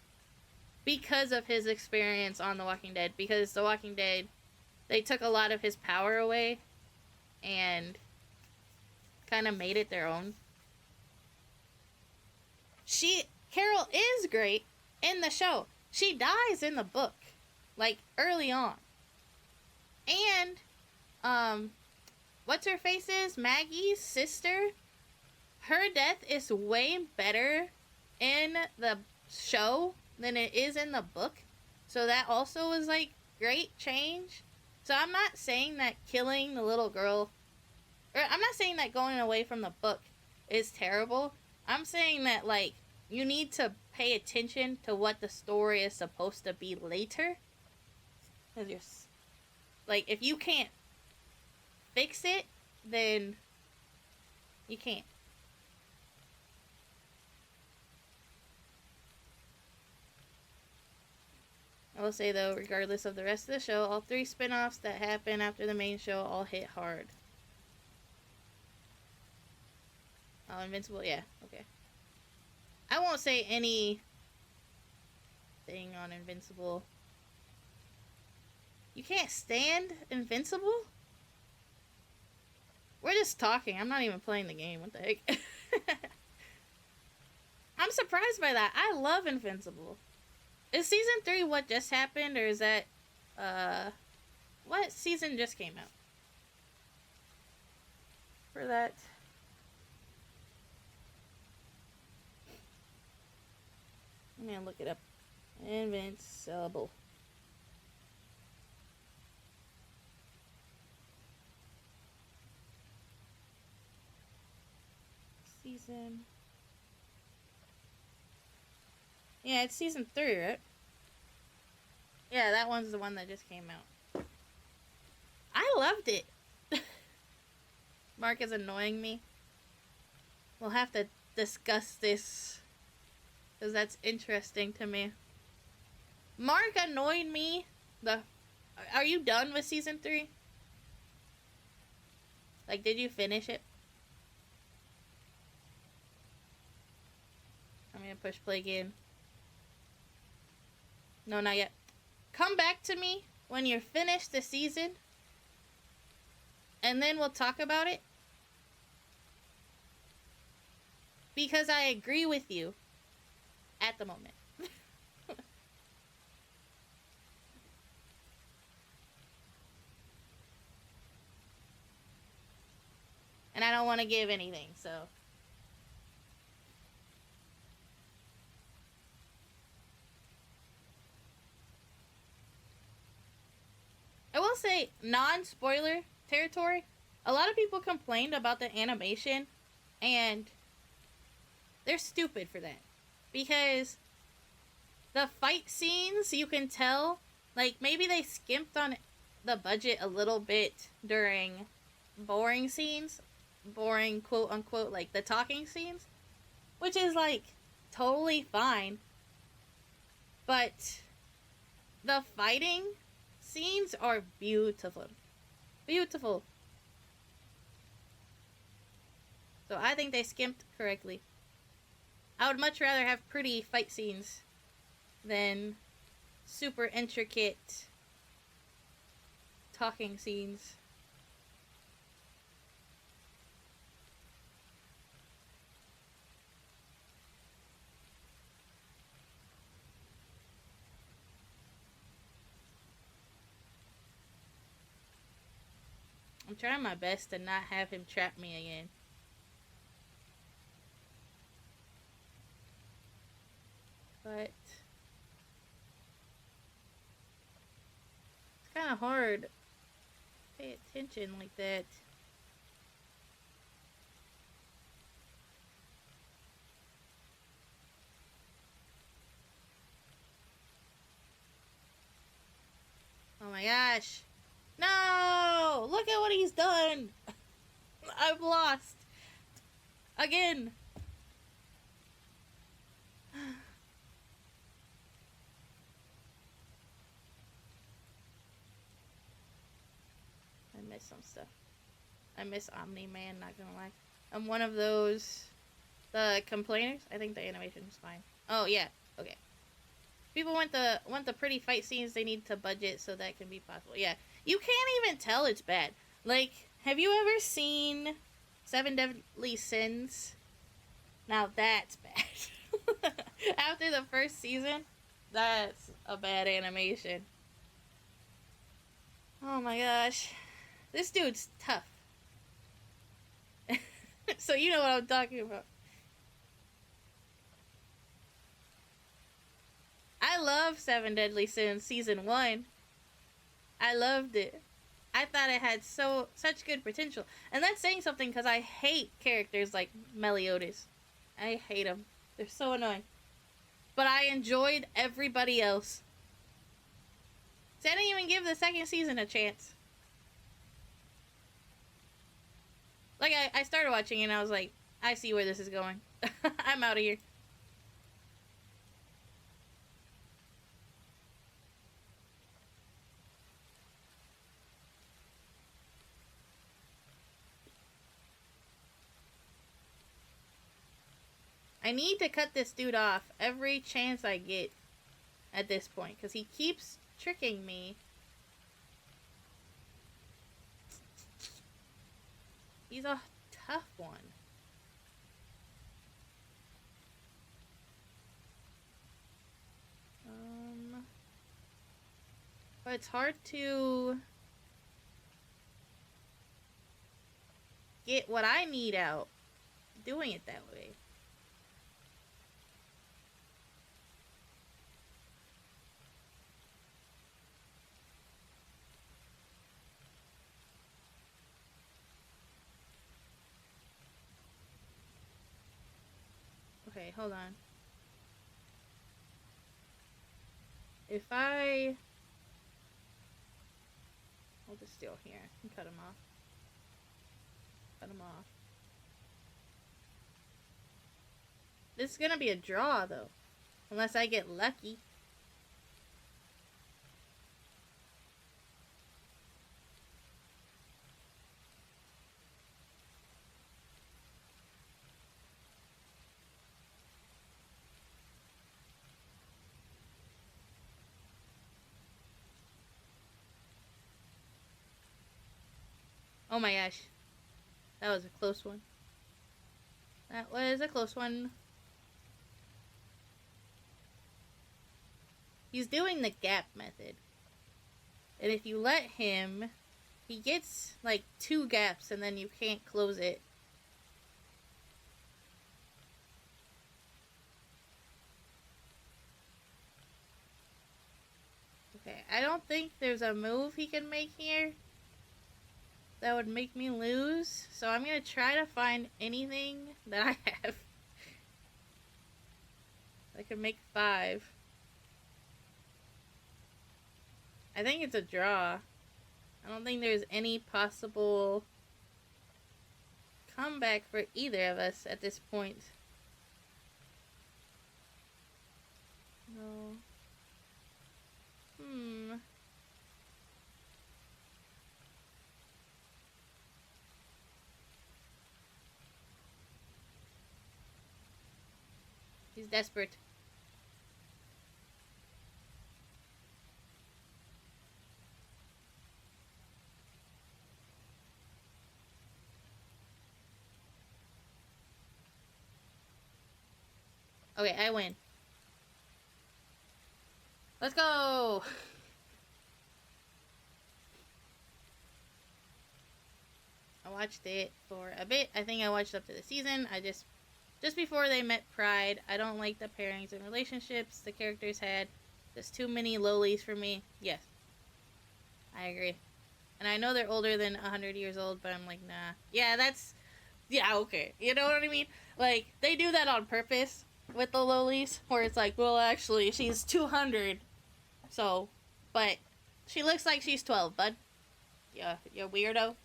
because of his experience on The Walking Dead. Because The Walking Dead, they took a lot of his power away, and kind of made it their own. Carol is great in the show. She dies in the book, like early on. And what's her face is Maggie's sister. Her death is way better in the show than it is in the book. So that also was like great change. So I'm not saying that killing the little girl, or I'm not saying that going away from the book is terrible. I'm saying that like you need to pay attention to what the story is supposed to be later. Cause you're like, if you can't fix it, then you can't. I will say though, regardless of the rest of the show, all 3 spin-offs that happen after the main show all hit hard. Oh, Invincible, yeah, okay. I won't say any thing on Invincible. You can't stand Invincible? We're just talking. I'm not even playing the game. What the heck? I'm surprised by that. I love Invincible. Is season 3 what just happened, or is that, what season just came out? For that. I'm gonna look it up. Invincible. Season. Yeah, it's season 3, right? Yeah, that one's the one that just came out. I loved it. Mark is annoying me. We'll have to discuss this, because that's interesting to me. Mark annoyed me. Are you done with season 3? Like, did you finish it? I'm gonna push play again. No, not yet. Come back to me when you're finished the season, and then we'll talk about it. Because I agree with you at the moment. And I don't want to give anything, so. I will say, non-spoiler territory, a lot of people complained about the animation, and they're stupid for that. Because the fight scenes, you can tell, like, maybe they skimped on the budget a little bit during boring scenes. Boring, quote unquote, like the talking scenes. Which is, like, totally fine. But the fighting scenes are beautiful. Beautiful. So I think they skimped correctly. I would much rather have pretty fight scenes than super intricate talking scenes. I'm trying my best to not have him trap me again. But it's kind of hard to pay attention like that. gosh. No! Look at what he's done! I've lost. Again. I miss some stuff. I miss Omni-Man, not gonna lie. I'm one of those... The complainers? I think the animation is fine. Oh, yeah. Okay. People want the pretty fight scenes, they need to budget so that can be possible. Yeah. You can't even tell it's bad. Like, have you ever seen Seven Deadly Sins? Now that's bad. After the first season, that's a bad animation. Oh my gosh. This dude's tough. So you know what I'm talking about. I love Seven Deadly Sins Season 1. I loved it. I thought it had such good potential. And that's saying something because I hate characters like Meliodas. I hate them. They're so annoying. But I enjoyed everybody else. So I didn't even give the second season a chance. Like, I started watching and I was like, I see where this is going. I'm out of here. I need to cut this dude off every chance I get at this point, because he keeps tricking me. He's a tough one. But it's hard to get what I need out doing it that way. Okay, hold on. If I hold this still here and cut him off. Cut him off. This is gonna be a draw, though. Unless I get lucky. Oh my gosh. That was a close one. That was a close one. He's doing the gap method. And if you let him, he gets like 2 gaps and then you can't close it. Okay, I don't think there's a move he can make here that would make me lose. So I'm going to try to find anything that I have that can make 5. I think it's a draw. I don't think there's any possible comeback for either of us at this point. No. He's desperate. Okay, I win. Let's go! I watched it for a bit. I think I watched up to the season. Just before they met Pride, I don't like the pairings and relationships the characters had. There's too many lolis for me. Yes. I agree. And I know they're older than 100 years old, but I'm like, nah. Yeah, okay. You know what I mean? Like, they do that on purpose with the lolis, where it's like, well, actually, she's 200. So, but She looks like she's 12, bud. Yeah, you weirdo.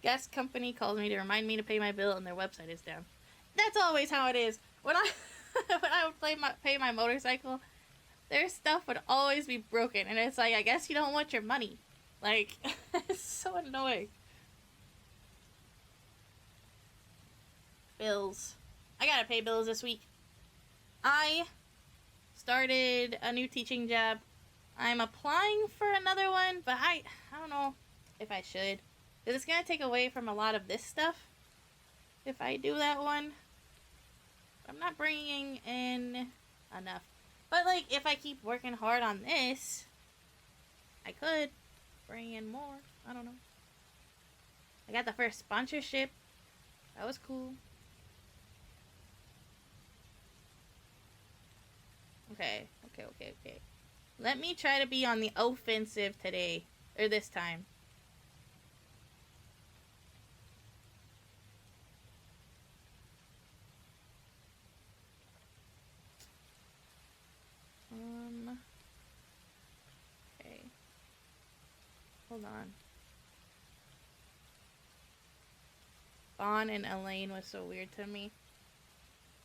Gas company calls me to remind me to pay my bill and their website is down. That's always how it is. When I when I would pay my motorcycle, their stuff would always be broken, and it's like, I guess you don't want your money. Like, it's so annoying. Bills. I gotta pay bills this week. I started a new teaching job. I'm applying for another one, but I don't know if I should. Because it's going to take away from a lot of this stuff if I do that one. I'm not bringing in enough. But, like, if I keep working hard on this, I could bring in more. I don't know. I got the first sponsorship. That was cool. Okay. Let me try to be on the offensive today. Or this time. Okay. Hold on. Vaughn and Elaine was so weird to me.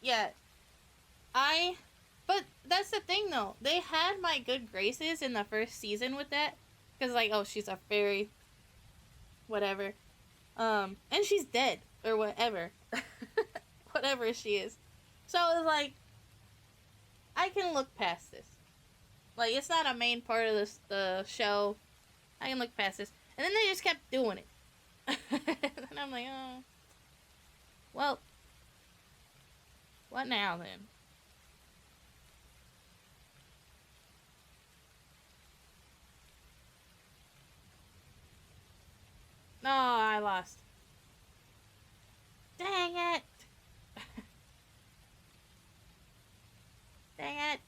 Yeah. But that's the thing, though. They had my good graces in the first season with that. Because, like, oh, she's a fairy. Whatever. And she's dead. Or whatever. Whatever she is. So, it was like, I can look past this. Like, it's not a main part of the show. I can look past this. And then they just kept doing it. And I'm like, oh. Well. What now, then? No, I lost. Dang it! Dang it!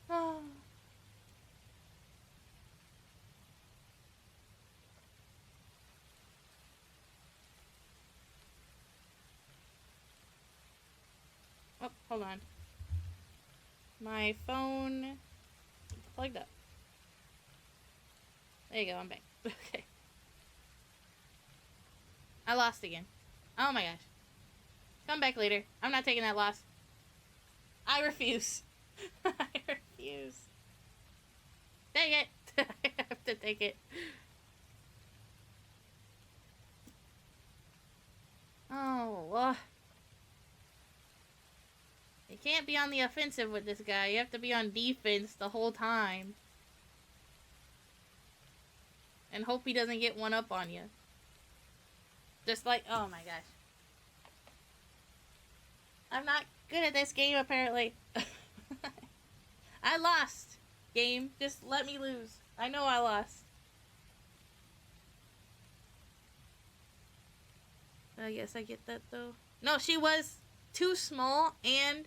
Oh. Oh, hold on. My phone plugged up. There you go, I'm back. Okay. I lost again. Oh my gosh. Come back later. I'm not taking that loss. I refuse. I refuse. Dang it. I have to take it. Oh, you can't be on the offensive with this guy. You have to be on defense the whole time. And hope he doesn't get one up on you. Just like, oh my gosh. I'm not good at this game, apparently. I lost. Game, just let me lose. I know I lost. I guess I get that, though. No, she was too small, and,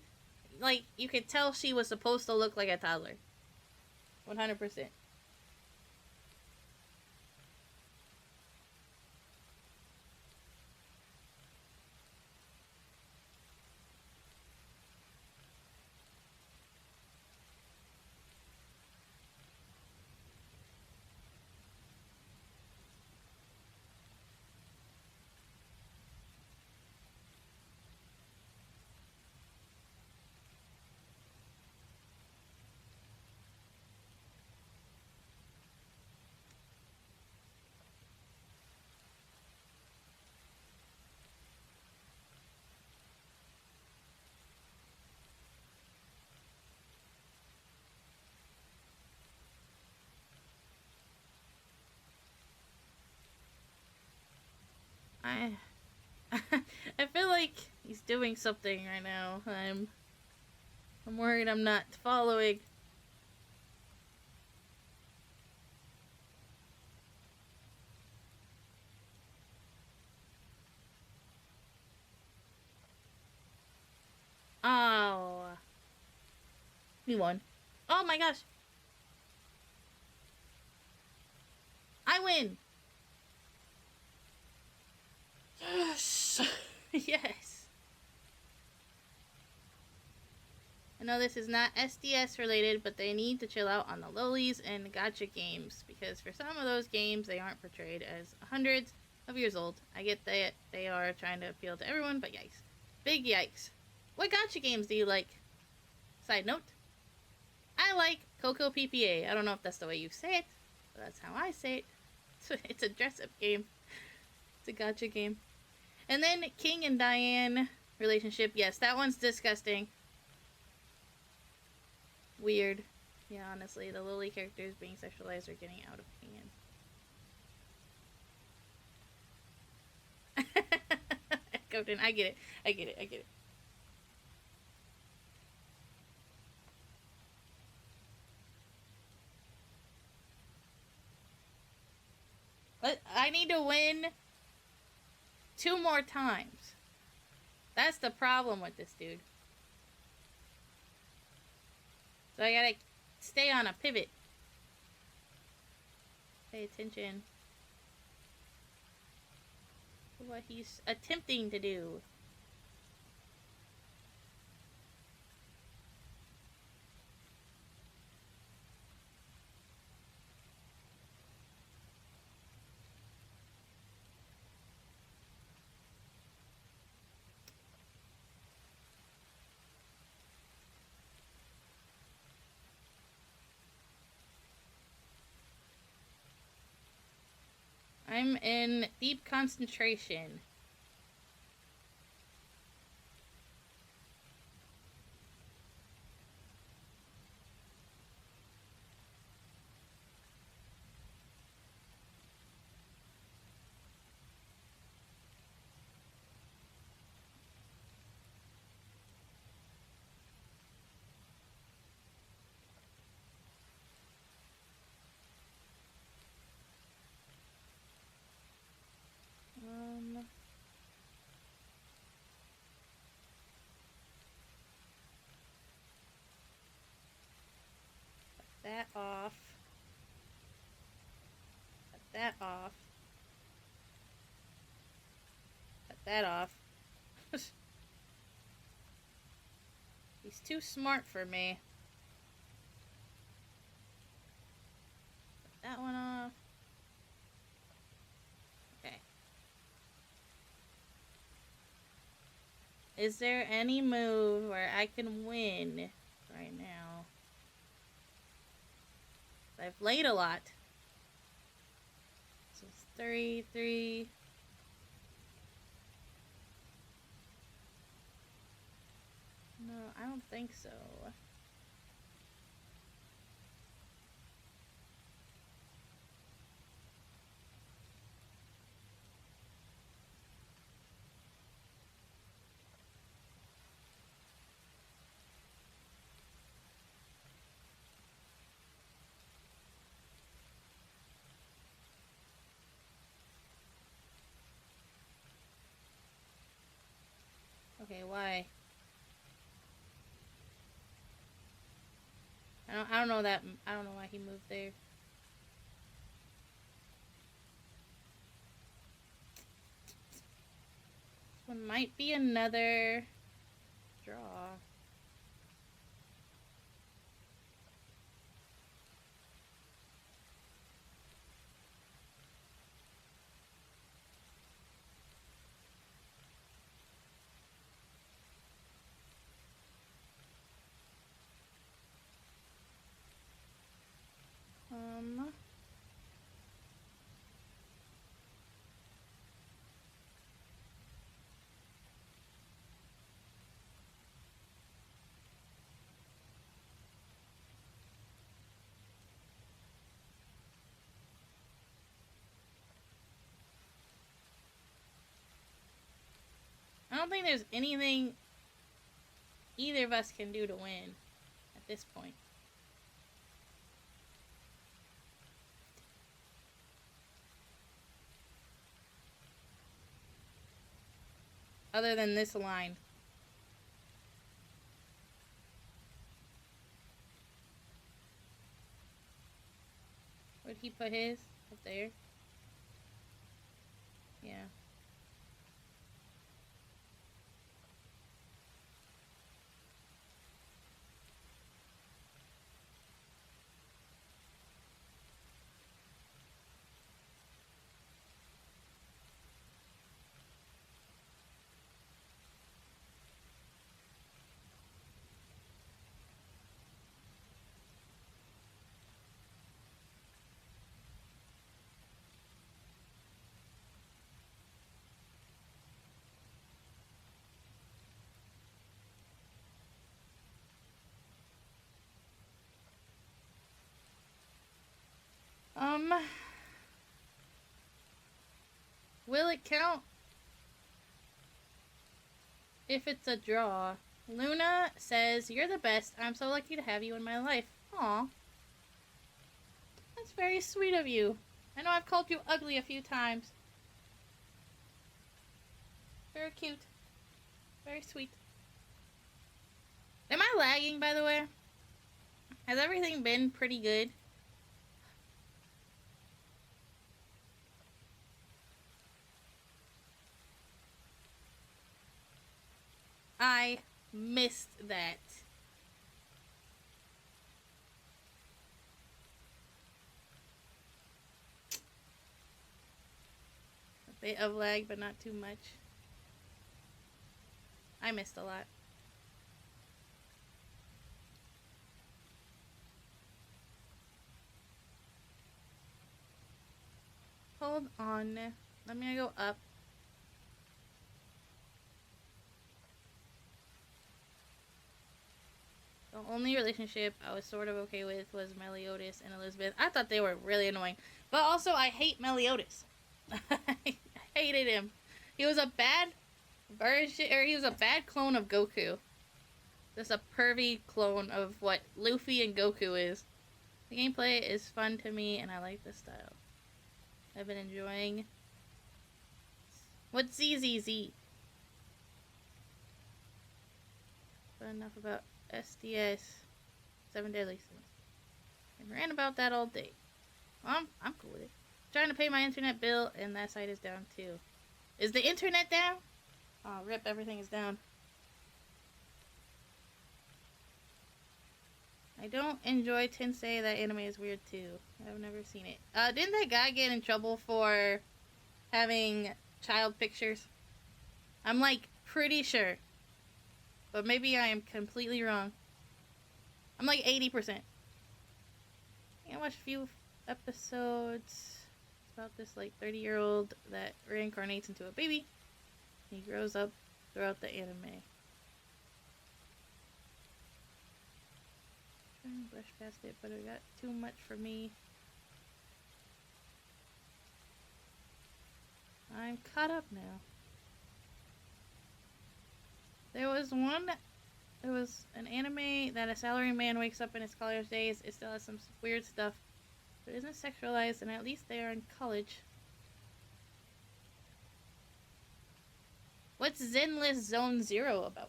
like, you could tell she was supposed to look like a toddler. 100%. I I feel like he's doing something right now. I'm worried I'm not following. Oh. We won. Oh my gosh. I win. Yes. Yes. know this is not SDS related, but they need to chill out on the lolis and gacha games, because for some of those games, they aren't portrayed as hundreds of years old. I get that they are trying to appeal to everyone, but yikes. Big yikes. What gacha games do you like? Side note, I like Coco PPA. I don't know if that's the way you say it, but that's how I say it. It's a dress-up game. It's a gacha game. And then King and Diane relationship. Yes, that one's disgusting. Weird. Yeah, honestly, the loli characters being sexualized are getting out of hand. Captain, I get it. But I need to win 2 more times. That's the problem with this dude. So I gotta stay on a pivot. Pay attention to what he's attempting to do. I'm in deep concentration. That off. Cut that off. Cut that off. He's too smart for me. Cut that one off. Okay. Is there any move where I can win right now? I've laid a lot. So it's 3. No, I don't think so. Okay, why? I don't know that. I don't know why he moved there. This one might be another draw. I don't think there's anything either of us can do to win at this point. Other than this line. Where'd he put his? Up there? Yeah. Will it count if it's a draw? Luna says, "You're the best. I'm so lucky to have you in my life." Aw. That's very sweet of you. I know I've called you ugly a few times. Very cute. Very sweet. Am I lagging, by the way? Has everything been pretty good? I missed that. A bit of lag, but not too much. I missed a lot. Hold on. Let me go up. The only relationship I was sort of okay with was Meliodas and Elizabeth. I thought they were really annoying. But also, I hate Meliodas. I hated him. He was a bad version, or he was a bad clone of Goku. Just a pervy clone of what Luffy and Goku is. The gameplay is fun to me, and I like the style. I've been enjoying... What's ZZZ? But enough about SDS. 7 Deadly Sins. I ran about that all day. Well, I'm cool with it. I'm trying to pay my internet bill, and that site is down too. Is the internet down? Oh, rip, everything is down. I don't enjoy Tensei. That anime is weird too. I've never seen it. Didn't that guy get in trouble for having child pictures? I'm like pretty sure. But maybe I am completely wrong. I'm like 80%. I watched a few episodes. It's about this like 30-year-old that reincarnates into a baby. He grows up throughout the anime. Trying to brush past it, but it got too much for me. I'm caught up now. There was an anime that a salaryman wakes up in his college days. It still has some weird stuff, but it isn't sexualized, and at least they are in college. What's Zenless Zone Zero about?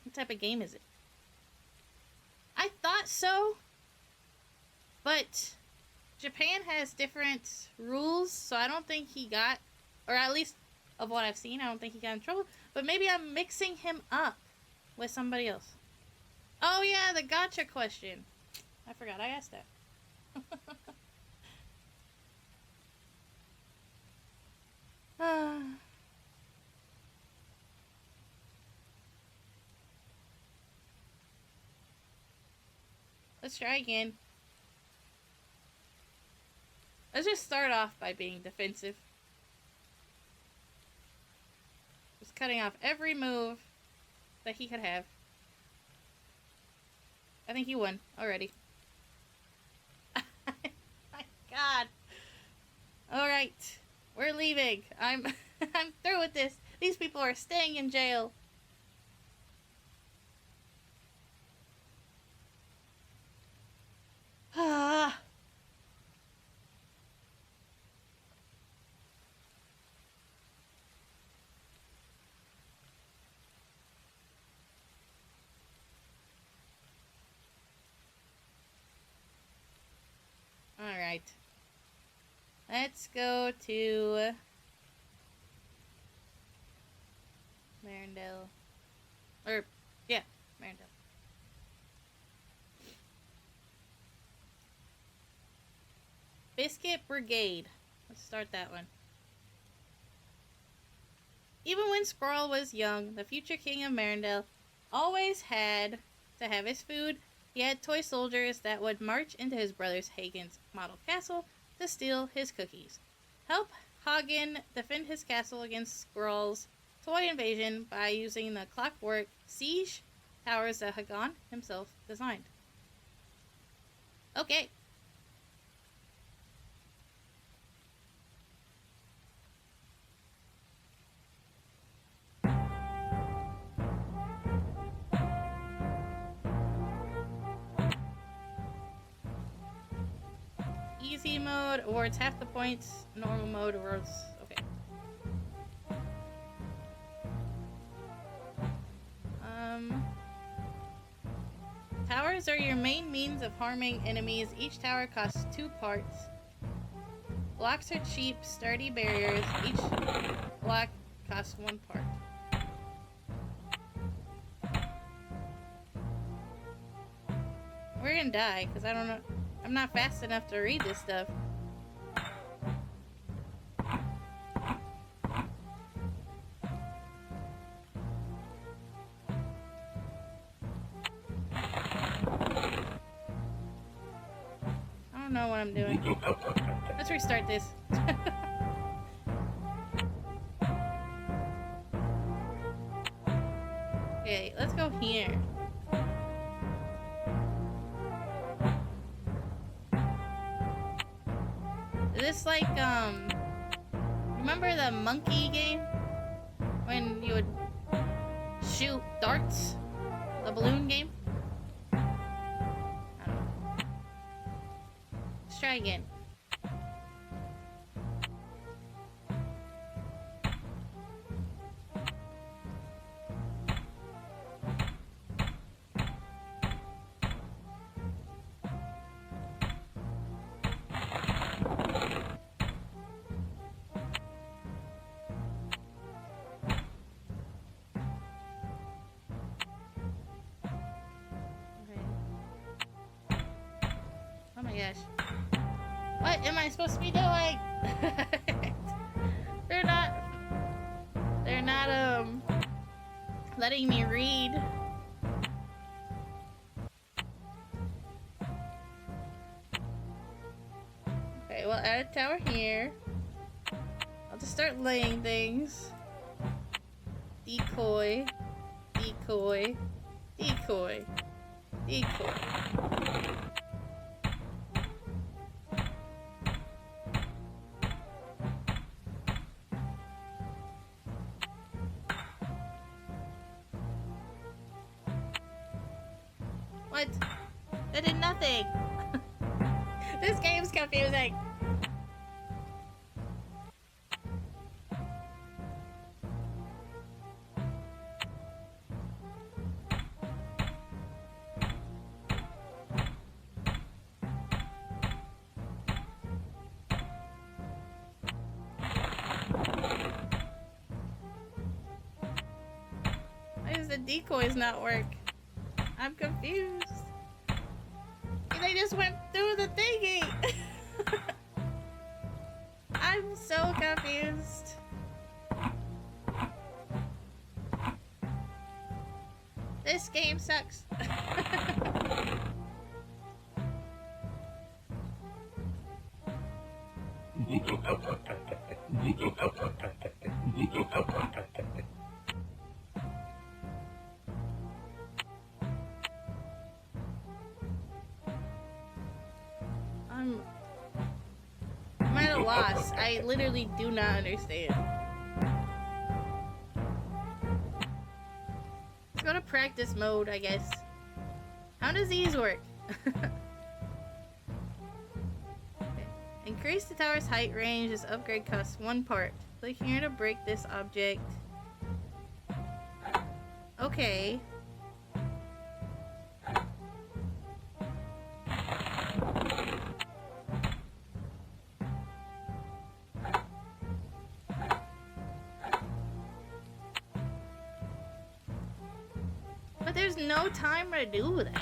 What type of game is it? I thought so, but Japan has different rules, so I don't think he got, or at least of what I've seen, I don't think he got in trouble. But maybe I'm mixing him up with somebody else. Oh yeah, the gotcha question. I forgot I asked that. Let's try again. Let's just start off by being defensive. Just cutting off every move that he could have. I think he won already. My God. Alright. We're leaving. I'm through with this. These people are staying in jail. Ah. Alright. Let's go to Marindale. Or, yeah, Marindale. Biscuit Brigade. Let's start that one. Even when Squirrel was young, the future king of Marindale always had to have his food. He had toy soldiers that would march into his brother Hagen's model castle to steal his cookies. Help Hagen defend his castle against Squirrel's toy invasion by using the clockwork siege towers that Hagen himself designed. Okay. easy mode awards half the points. Normal mode awards... Okay. Towers are your main means of harming enemies. Each tower costs 2 parts. Blocks are cheap, sturdy barriers. Each block costs 1 part. We're gonna die, because I don't know. I'm not fast enough to read this stuff. I don't know what I'm doing. Let's restart this. Okay, let's go here. Is this like, remember the monkey game? When you would shoot darts? The balloon game? I don't know. Let's try again. Oh my gosh. What am I supposed to be doing? They're not letting me read. Okay, well, add a tower here. I'll just start laying things. Decoy, decoy, decoy, decoy. What? That did nothing. This game's confusing. Why does the decoys not work? I'm confused. They just went through the thingy. I'm so confused. This game sucks. I'm at a loss. I literally do not understand. Let's go to practice mode, I guess. How does these work? Okay. Increase the tower's height range. This upgrade costs 1 part. Click here to break this object. Okay. But there's no timer to do that.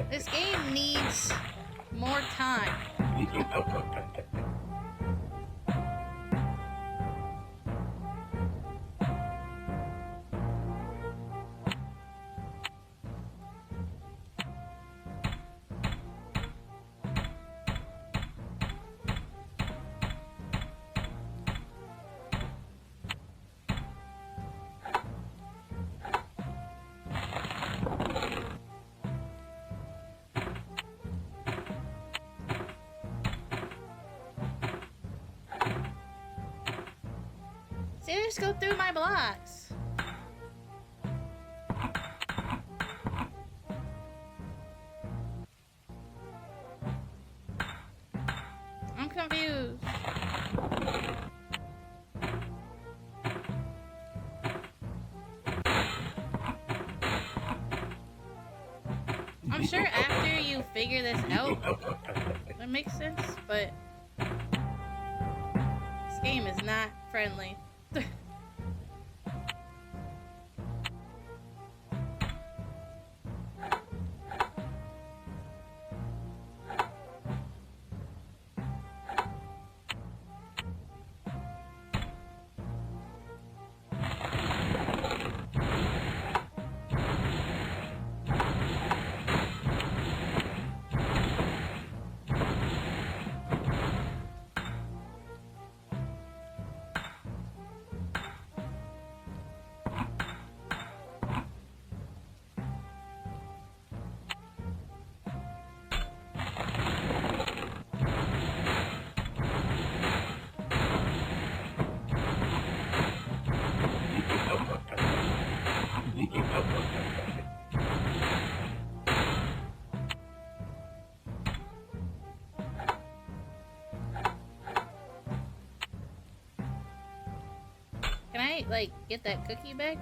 This game needs more time. just go through my blocks? I'm confused. I'm sure after you figure this out, that makes sense, but this game is not friendly. Can I, like, get that cookie back?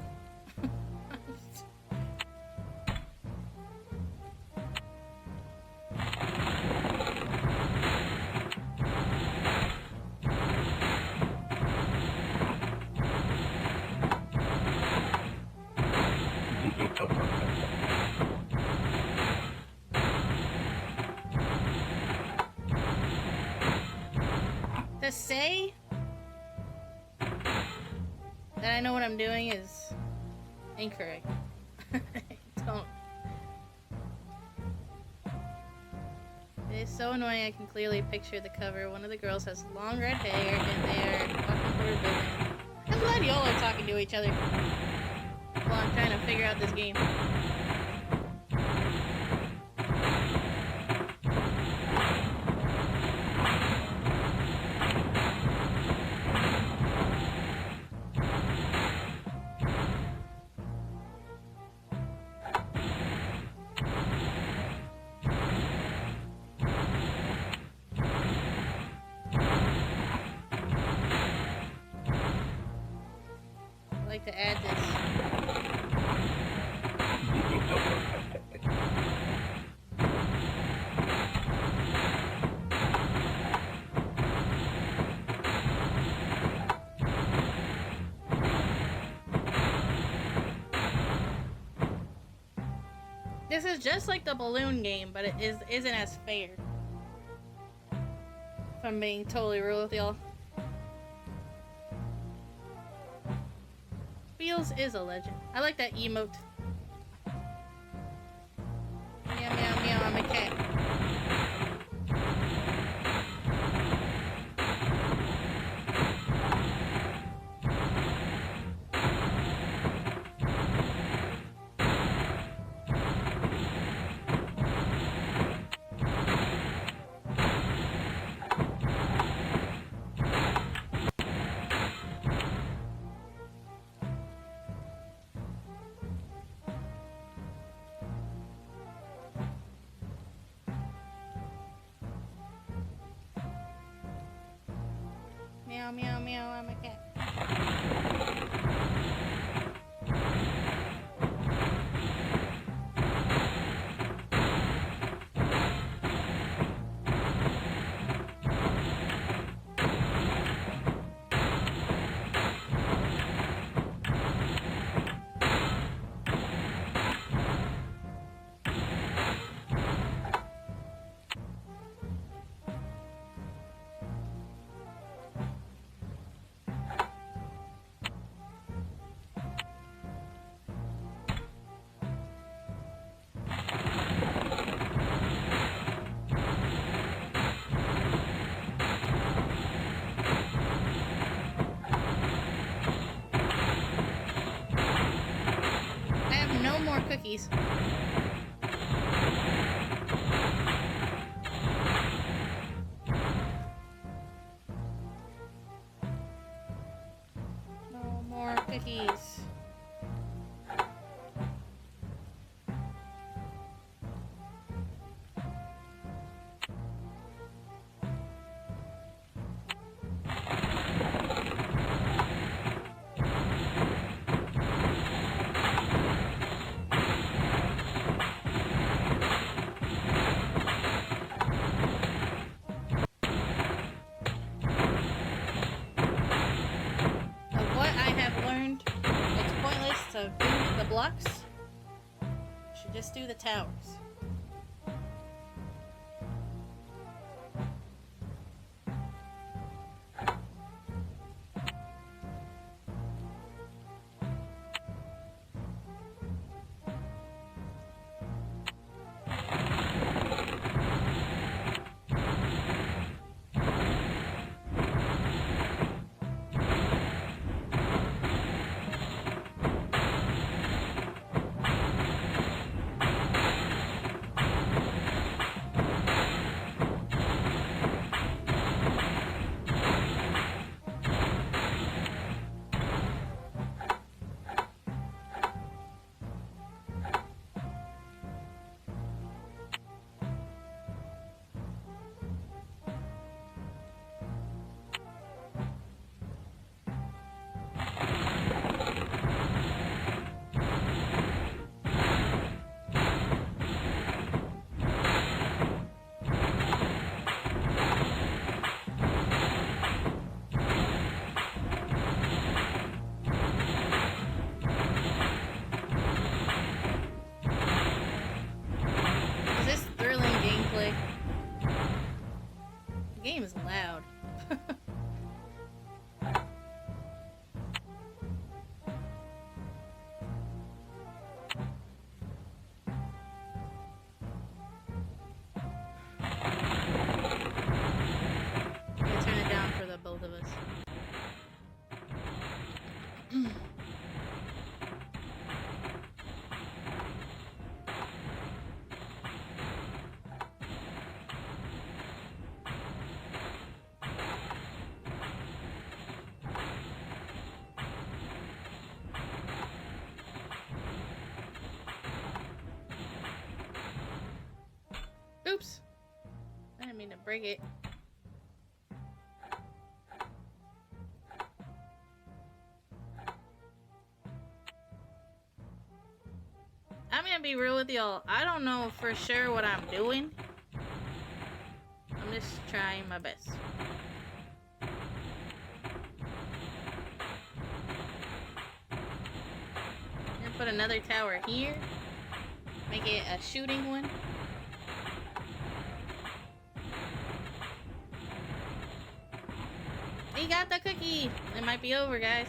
To say that I know what I'm doing is incorrect. Don't. It's so annoying. I can clearly picture the cover. One of the girls has long red hair and they're walking toward a building. I'm glad y'all are talking to each other while I'm trying to figure out this game. I'd like to add this. This is just like the balloon game, but it isn't as fair. If I'm being totally real with y'all. Feels is a legend. I like that emote. Meow meow meow, I'm a cat. Meow meow meow, I'm a cat. Cookies. No. blocks. Should just do the towers. Game is loud. I'm gonna turn it down for the both of us. Oops. I didn't mean to break it. I'm gonna be real with y'all. I don't know for sure what I'm doing. I'm just trying my best. I'm gonna put another tower here. Make it a shooting one. He got the cookie! It might be over, guys.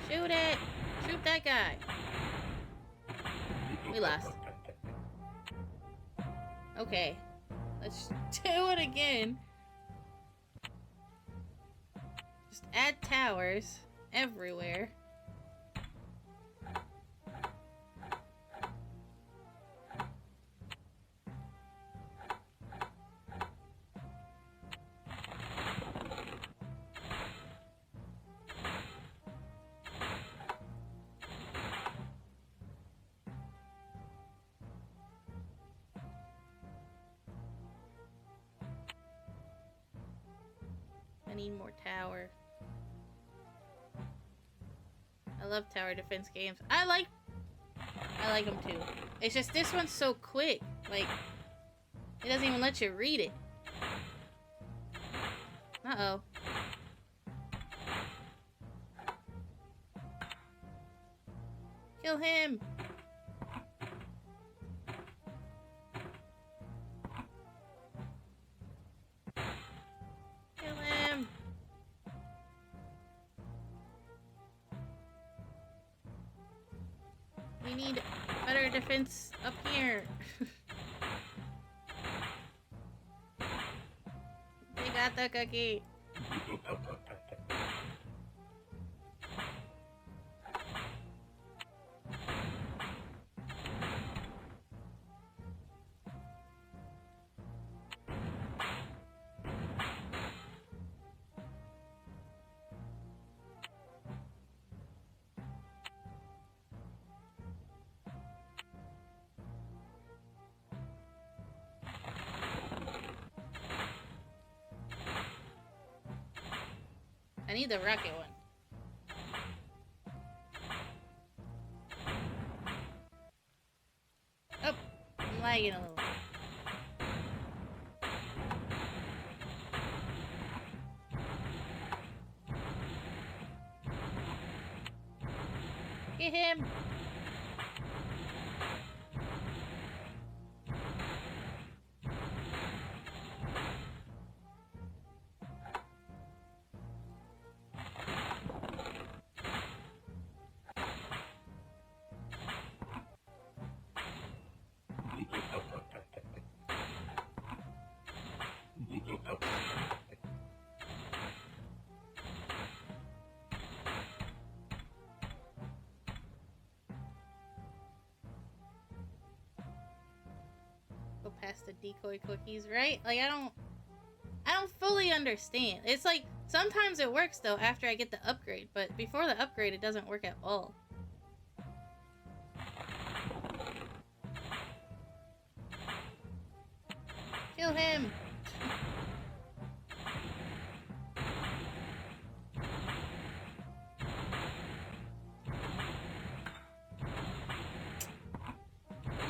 Shoot it! Shoot that guy! We lost. Okay. Let's do it again. Just add towers everywhere. I need more tower. I love tower defense games. I like them too. It's just this one's so quick. Like, it doesn't even let you read it. Uh-oh. Kill him! Kill him! We need better defense up here. They got the cookie. I need the rocket one. Oh, I'm lagging a little. Get him! Go past the decoy cookies, right? Like, I don't fully understand. It's like, sometimes it works, though, after I get the upgrade, but before the upgrade, it doesn't work at all. Kill him!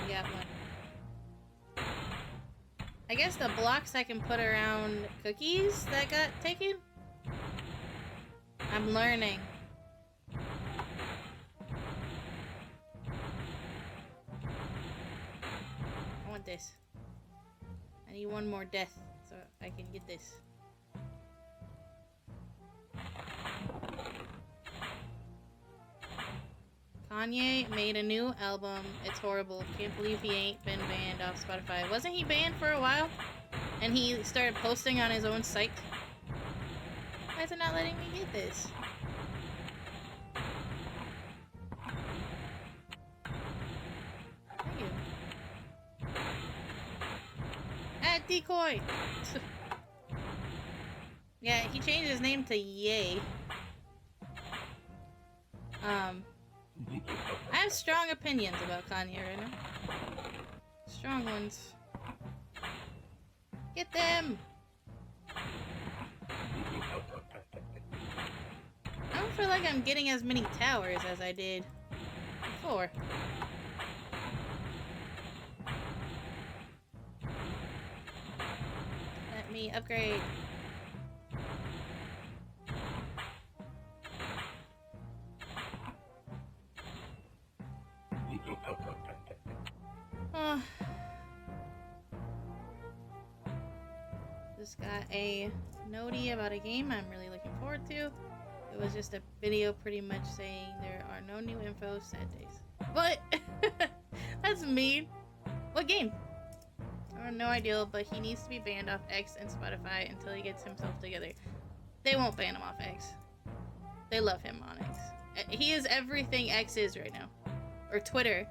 We got one. I guess the blocks I can put around cookies that got taken? I'm learning. I want this. I need one more death so I can get this. Kanye made a new album. It's horrible. Can't believe he ain't been banned off Spotify. Wasn't he banned for a while? And he started posting on his own site? Why is it not letting me get this? Thank you. Add decoy! Yeah, he changed his name to Yay. I have strong opinions about Kanye right now. Strong ones. Get them! I don't feel like I'm getting as many towers as I did before. Let me upgrade. Oh. Just got a notie about a game I'm really looking forward to. It was just a video pretty much saying there are no new info, sad days. What? That's mean. What game? I have no idea, but he needs to be banned off X and Spotify until he gets himself together. They won't ban him off X. They love him on X. He is everything X is right now. Or Twitter.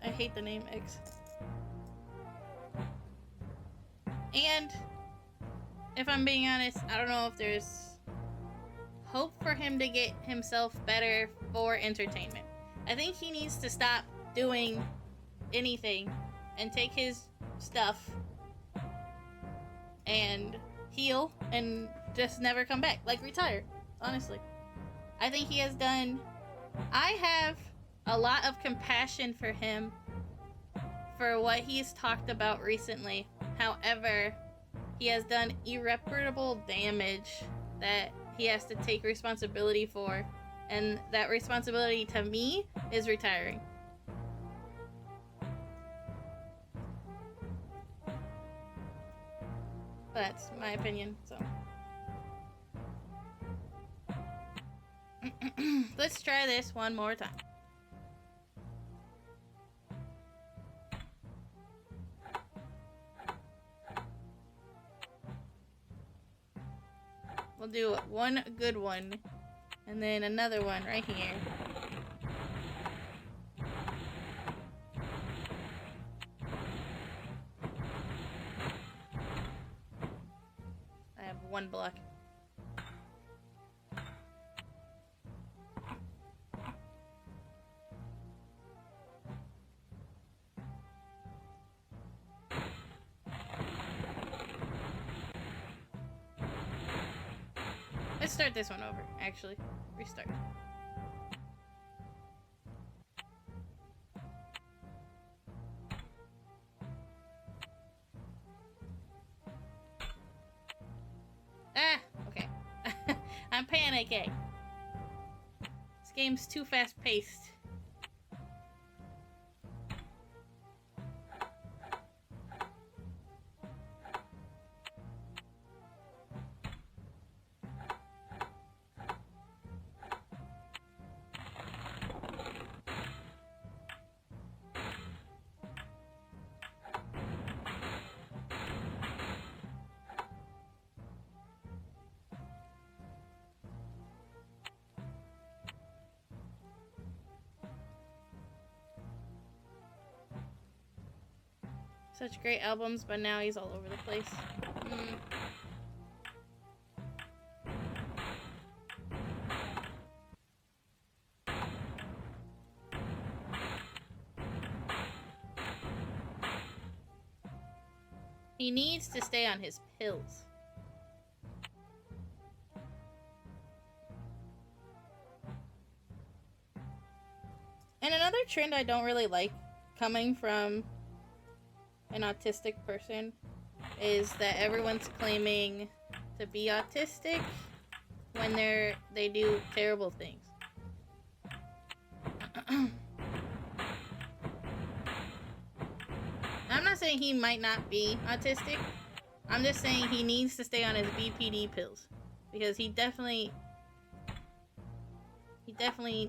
I hate the name X. And if I'm being honest, I don't know if there's hope for him to get himself better for entertainment. I think he needs to stop doing anything and take his stuff and heal and just never come back. Like, retire, honestly. I think he has done... I have a lot of compassion for him for what he's talked about recently. However, he has done irreparable damage that he has to take responsibility for, and that responsibility to me is retiring. That's my opinion, so. Let's try this one more time. We'll do one good one, and then another one right here. I have one block. Let's start this one over, actually. Restart. Ah, okay. I'm panicking. This game's too fast-paced. Such great albums, but now he's all over the place. He needs to stay on his pills. And another trend I don't really like coming from an autistic person is that everyone's claiming to be autistic when they do terrible things. I'm not saying he might not be autistic. I'm just saying he needs to stay on his BPD pills because he definitely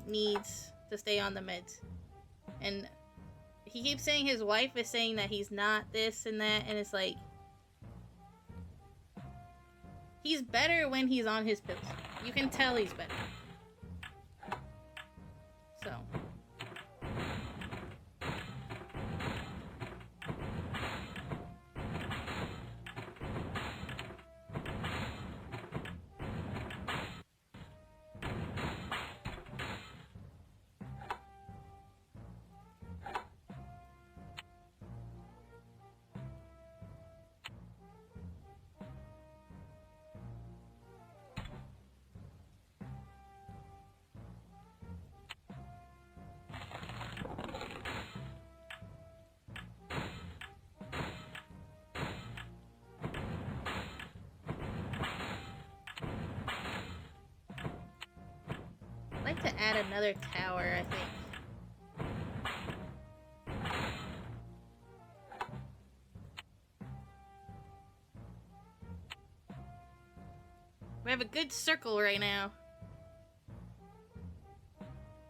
needs to stay on the meds. And he keeps saying his wife is saying that he's not this and that, and it's like, he's better when he's on his pills. You can tell he's better. So. I'd like to add another tower, I think. We have a good circle right now.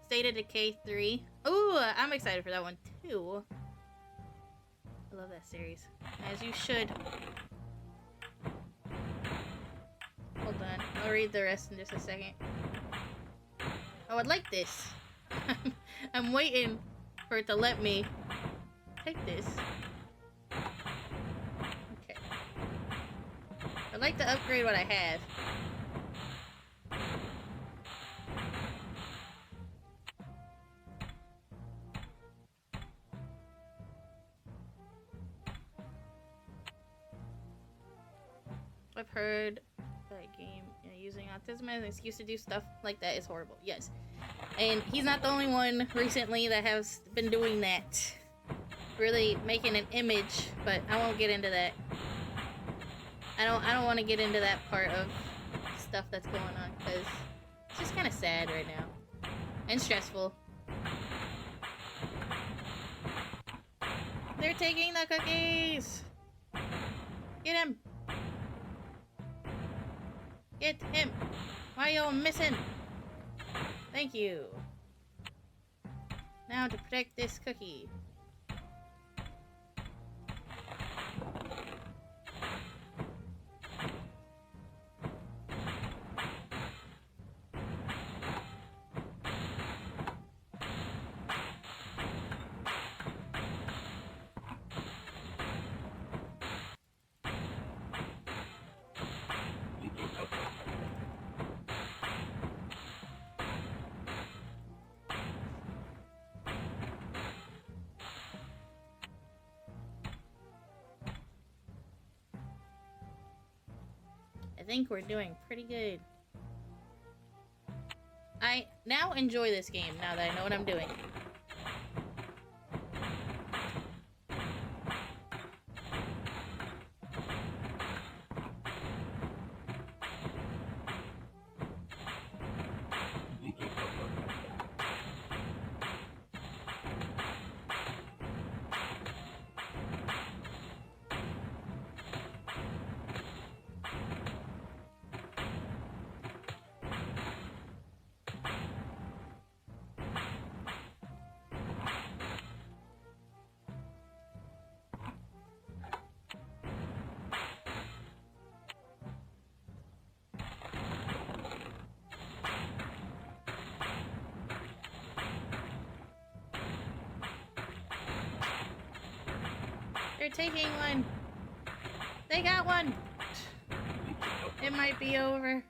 State of Decay 3. Ooh, I'm excited for that one too. I love that series. As you should. Hold on, I'll read the rest in just a second. I would like this. I'm waiting for it to let me take this. Okay. I'd like to upgrade what I have. I've heard that game using autism as an excuse to do stuff like that is horrible. Yes. And he's not the only one recently that has been doing that. Really making an image, but I won't get into that. I don't want to get into that part of stuff that's going on because it's just kind of sad right now. And stressful. They're taking the cookies! Get him! Get him! Why are you missing? Thank you. Now to protect this cookie. I think we're doing pretty good. I now enjoy this game now that I know what I'm doing. They're taking one. They got one. It might be over.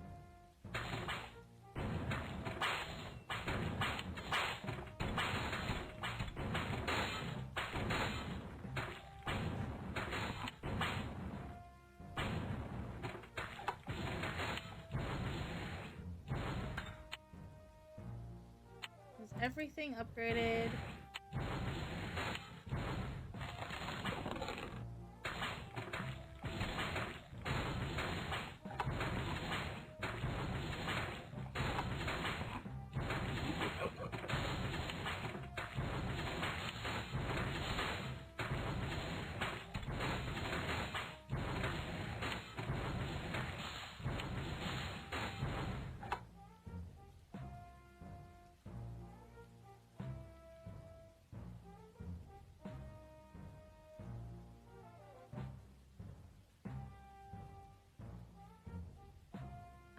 Is everything upgraded?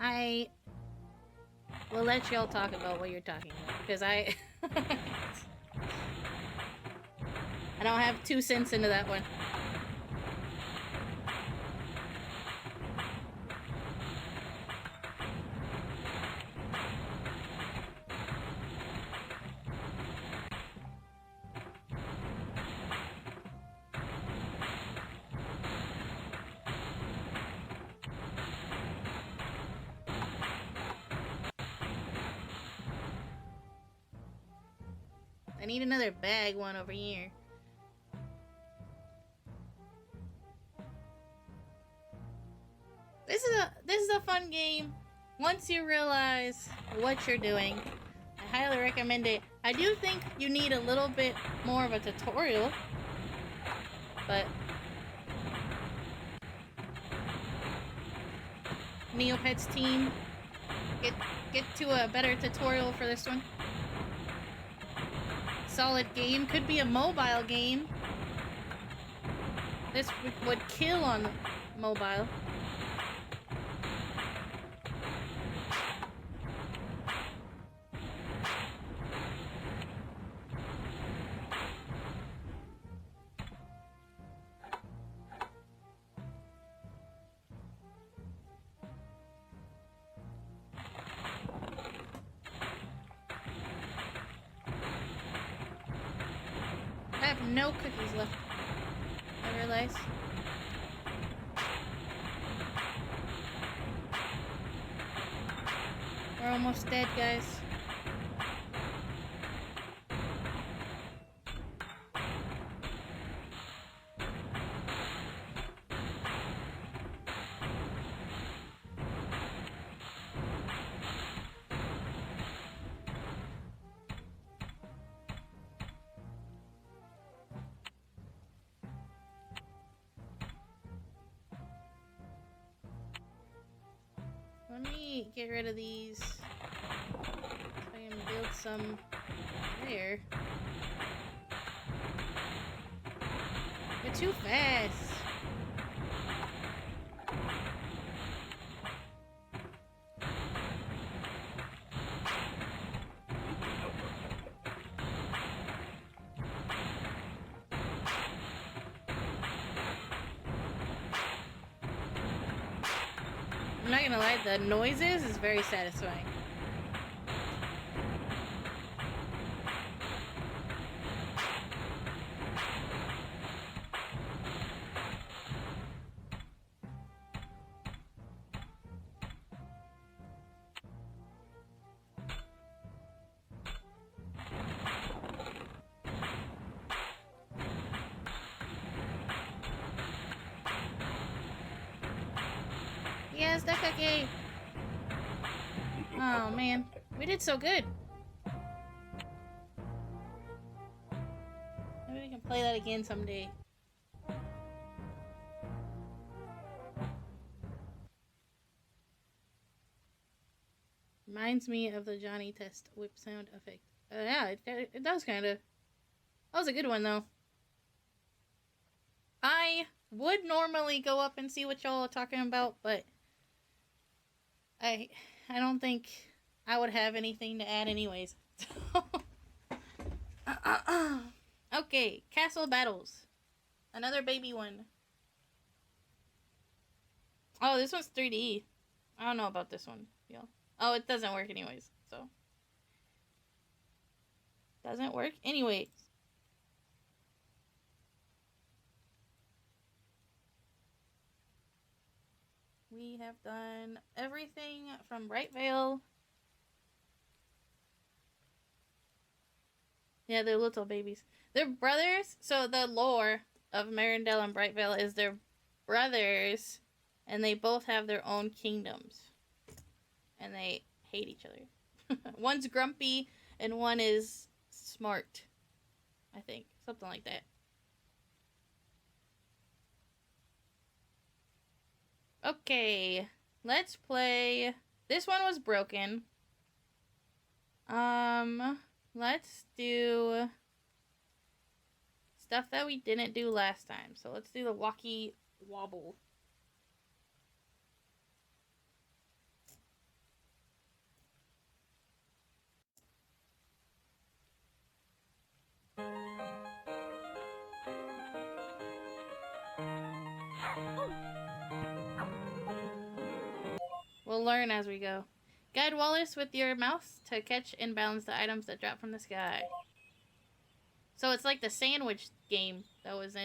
I will let y'all talk about what you're talking about, because I don't have 2 cents into that one. I need another bag one over here. This is a fun game. Once you realize what you're doing, I highly recommend it. I do think you need a little bit more of a tutorial, but Neopets team, get to a better tutorial for this one. Solid game. Could be a mobile game. This would kill on mobile. I have no cookies left. I realize. We're almost dead, guys. Let me get rid of these so I can build some there. You're too fast. I'm not gonna lie, the noises is very satisfying. Yes, the cookie! Oh man, we did so good. Maybe we can play that again someday. Reminds me of the Johnny Test whip sound effect. Yeah, it does kind of. That was a good one though. I would normally go up and see what y'all are talking about, but I don't think I would have anything to add anyways. Okay, castle battles. Another baby one. Oh, this one's 3D. I don't know about this one, yo. Oh, it doesn't work anyways, so. Doesn't work anyways. We have done everything from Bright Vale. Yeah, they're little babies. They're brothers, so the lore of Marindel and Bright Vale is they're brothers, and they both have their own kingdoms. And they hate each other. One's grumpy, and one is smart. I think. Something like that. Okay. Let's play... This one was broken. Let's do... stuff that we didn't do last time. So let's do the walkie wobble. We'll learn as we go. Guide Wallace with your mouse to catch and balance the items that drop from the sky. So it's like the sandwich game that was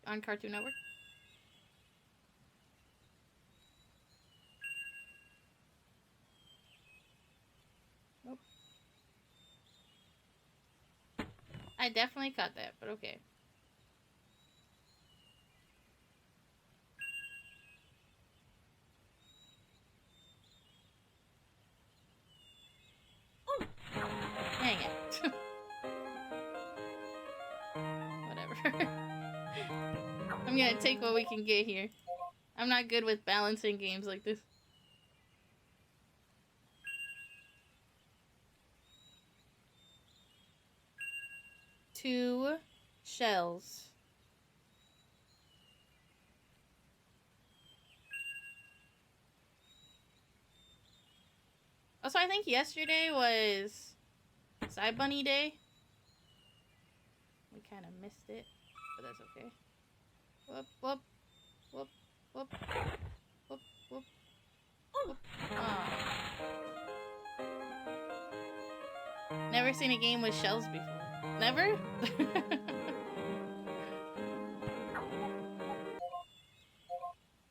on Cartoon Network. Nope. I definitely caught that, but okay. Dang it. Whatever. I'm gonna take what we can get here. I'm not good with balancing games like this. Two shells. Also, I think yesterday was Side Bunny Day. We kind of missed it, but that's okay. Whoop, whoop, whoop, whoop, whoop, whoop, whoop. Oh. Never seen a game with shells before. Never?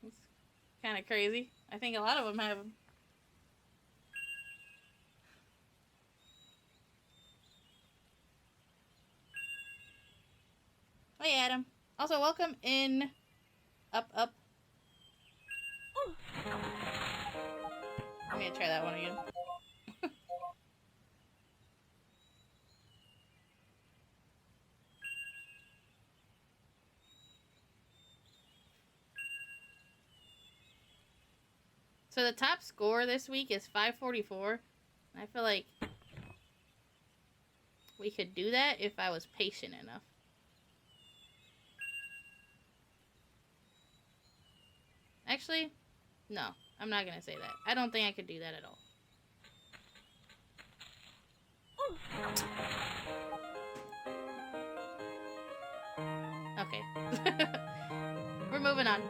It's kind of crazy. I think a lot of them have them. Hey, Adam. Also, welcome in. Up, up. I'm gonna try that one again. So the top score this week is 544. I feel like we could do that if I was patient enough. Actually, no. I'm not gonna say that. I don't think I could do that at all. Okay. We're moving on.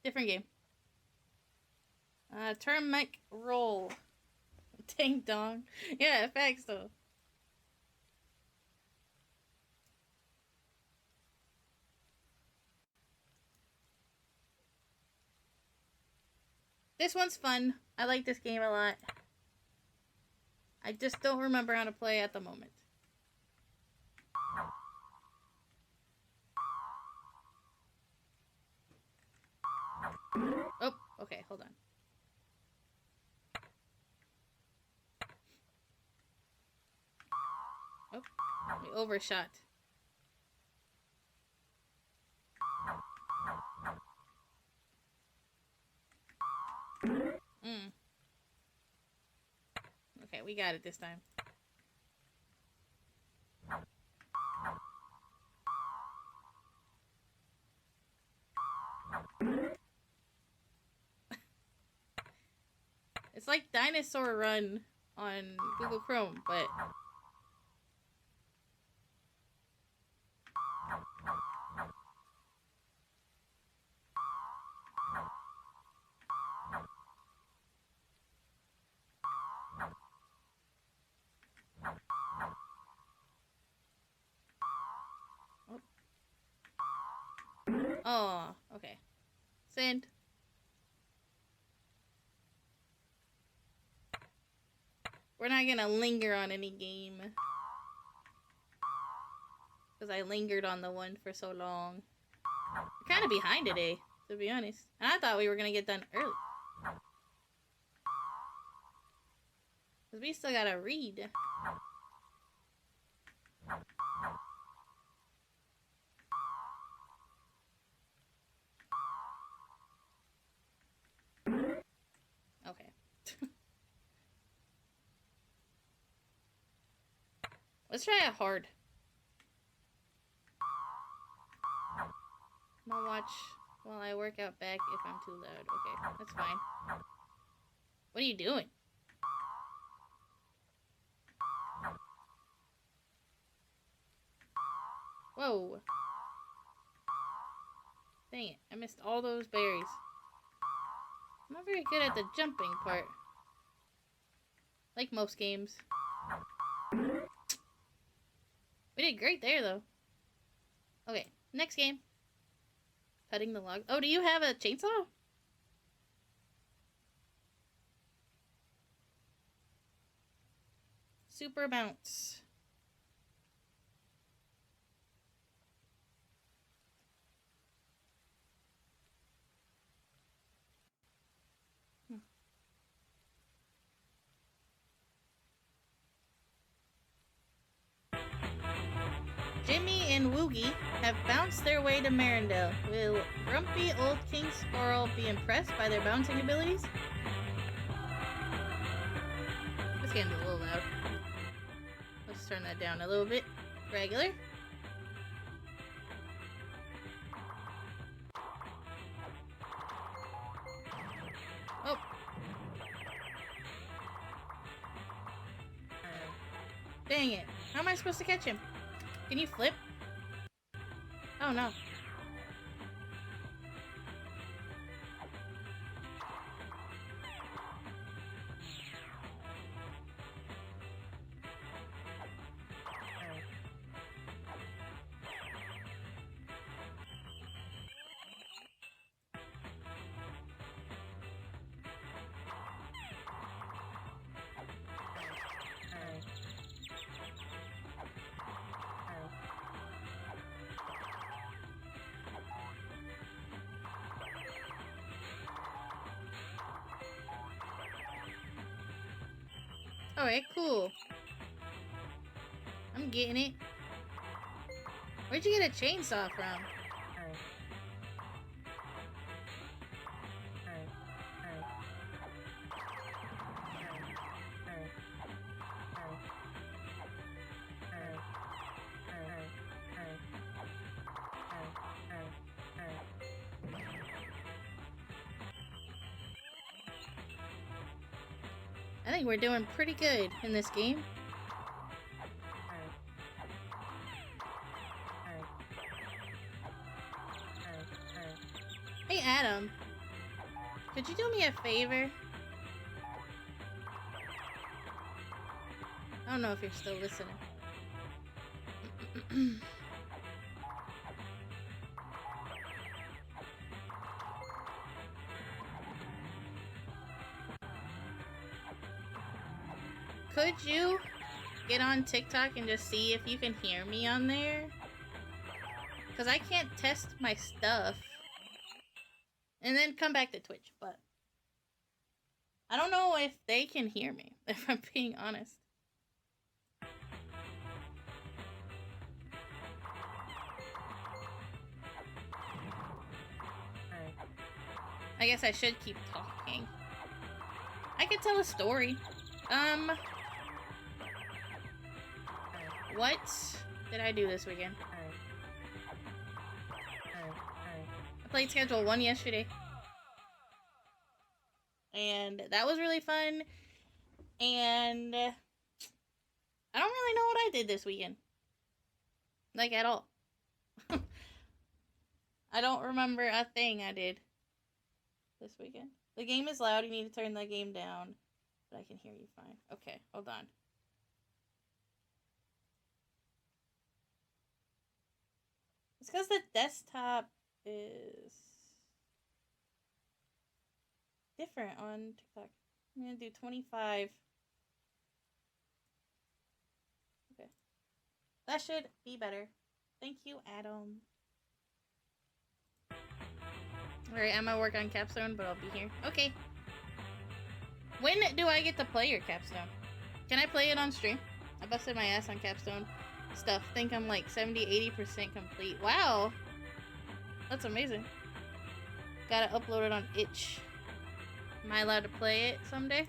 Different game. Turmeric roll. Ding dong. Yeah, facts though. This one's fun. I like this game a lot. I just don't remember how to play at the moment. Oh, okay, hold on. Oh, we overshot. Okay, we got it this time. It's like Dinosaur Run on Google Chrome, but... Oh, okay. Send. We're not gonna linger on any game. Because I lingered on the one for so long. We're kind of behind today, to be honest. And I thought we were gonna get done early. Because we still gotta read. Okay. Let's try it hard. I'm gonna watch while I work out back if I'm too loud. Okay, that's fine. What are you doing? Whoa. Dang it, I missed all those berries. I'm not very good at the jumping part. Like most games. We did great there, though. Okay, next game. Cutting the log. Oh, do you have a chainsaw? Super bounce. Jimmy and Woogie have bounced their way to Marindale. Will grumpy old King Squirrel be impressed by their bouncing abilities? This game's a little loud. Let's turn that down a little bit. Regular. Oh. Dang it. How am I supposed to catch him? Can you flip? Oh no. Alright, cool. I'm getting it. Where'd you get a chainsaw from? I think we're doing pretty good in this game. Hey Adam, could you do me a favor? I don't know if you're still listening. Could you get on TikTok and just see if you can hear me on there? Because I can't test my stuff. And then come back to Twitch, but I don't know if they can hear me, if I'm being honest. I guess I should keep talking. I could tell a story. What did I do this weekend? I played Schedule 1 yesterday. And that was really fun. And I don't really know what I did this weekend. Like, at all. I don't remember a thing I did this weekend. The game is loud. You need to turn the game down. But I can hear you fine. Okay, hold on. It's because the desktop is different on TikTok. I'm gonna do 25. Okay. That should be better. Thank you, Adam. Alright, I'm gonna work on Capstone, but I'll be here. Okay. When do I get to play your Capstone? Can I play it on stream? I busted my ass on Capstone stuff. Think I'm like 70-80% complete. Wow. That's amazing. Gotta upload it on itch. Am I allowed to play it someday?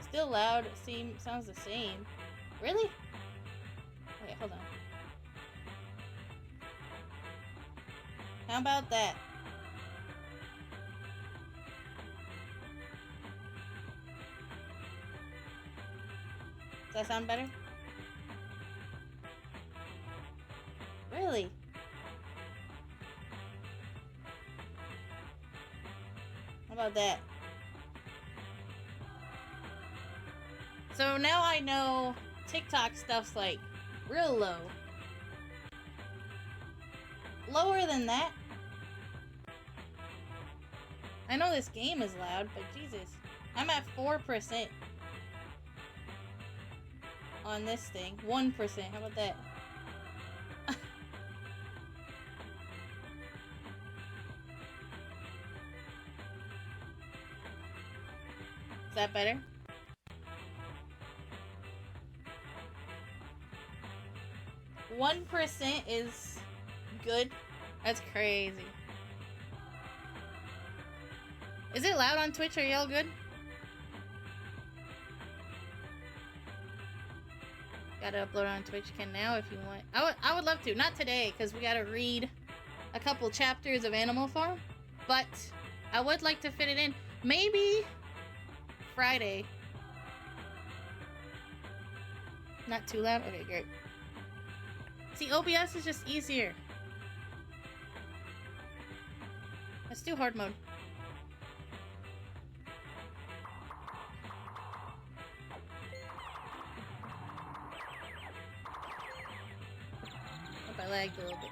Still loud. Sounds the same. Really? Wait, hold on. How about that? Does that sound better? Really? How about that? So now I know TikTok stuff's like real low. Lower than that? I know this game is loud, but Jesus. I'm at 4% on this thing. 1%. How about that? Is that better? One % is good. That's crazy. Is it loud on Twitch? Are y'all good? Gotta upload on Twitch. Can now if you want. I would love to. Not today, because we gotta read a couple chapters of Animal Farm. But I would like to fit it in. Maybe Friday. Not too loud? Okay, great. See, OBS is just easier. Let's do hard mode. Hope I lagged a little bit.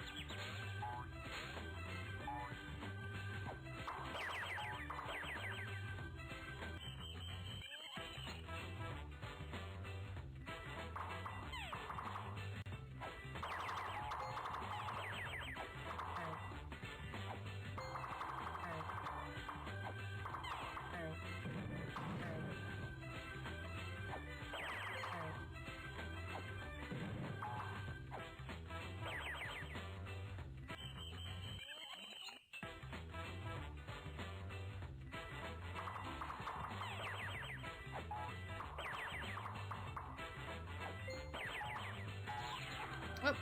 Oh.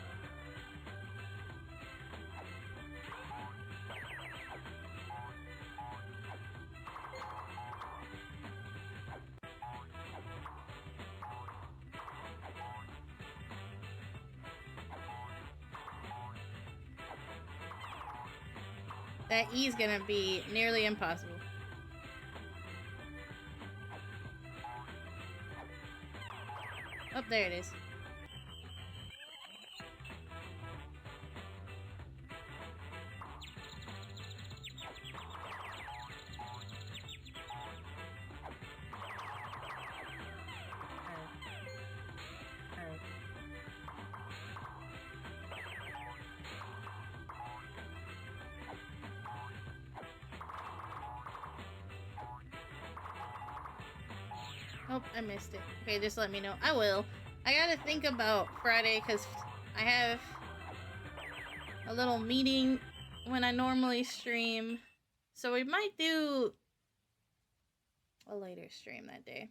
That E is gonna be nearly impossible. Oh, there it is. Nope, I missed it. Okay, just let me know. I will. I gotta think about Friday because I have a little meeting when I normally stream. So we might do a later stream that day.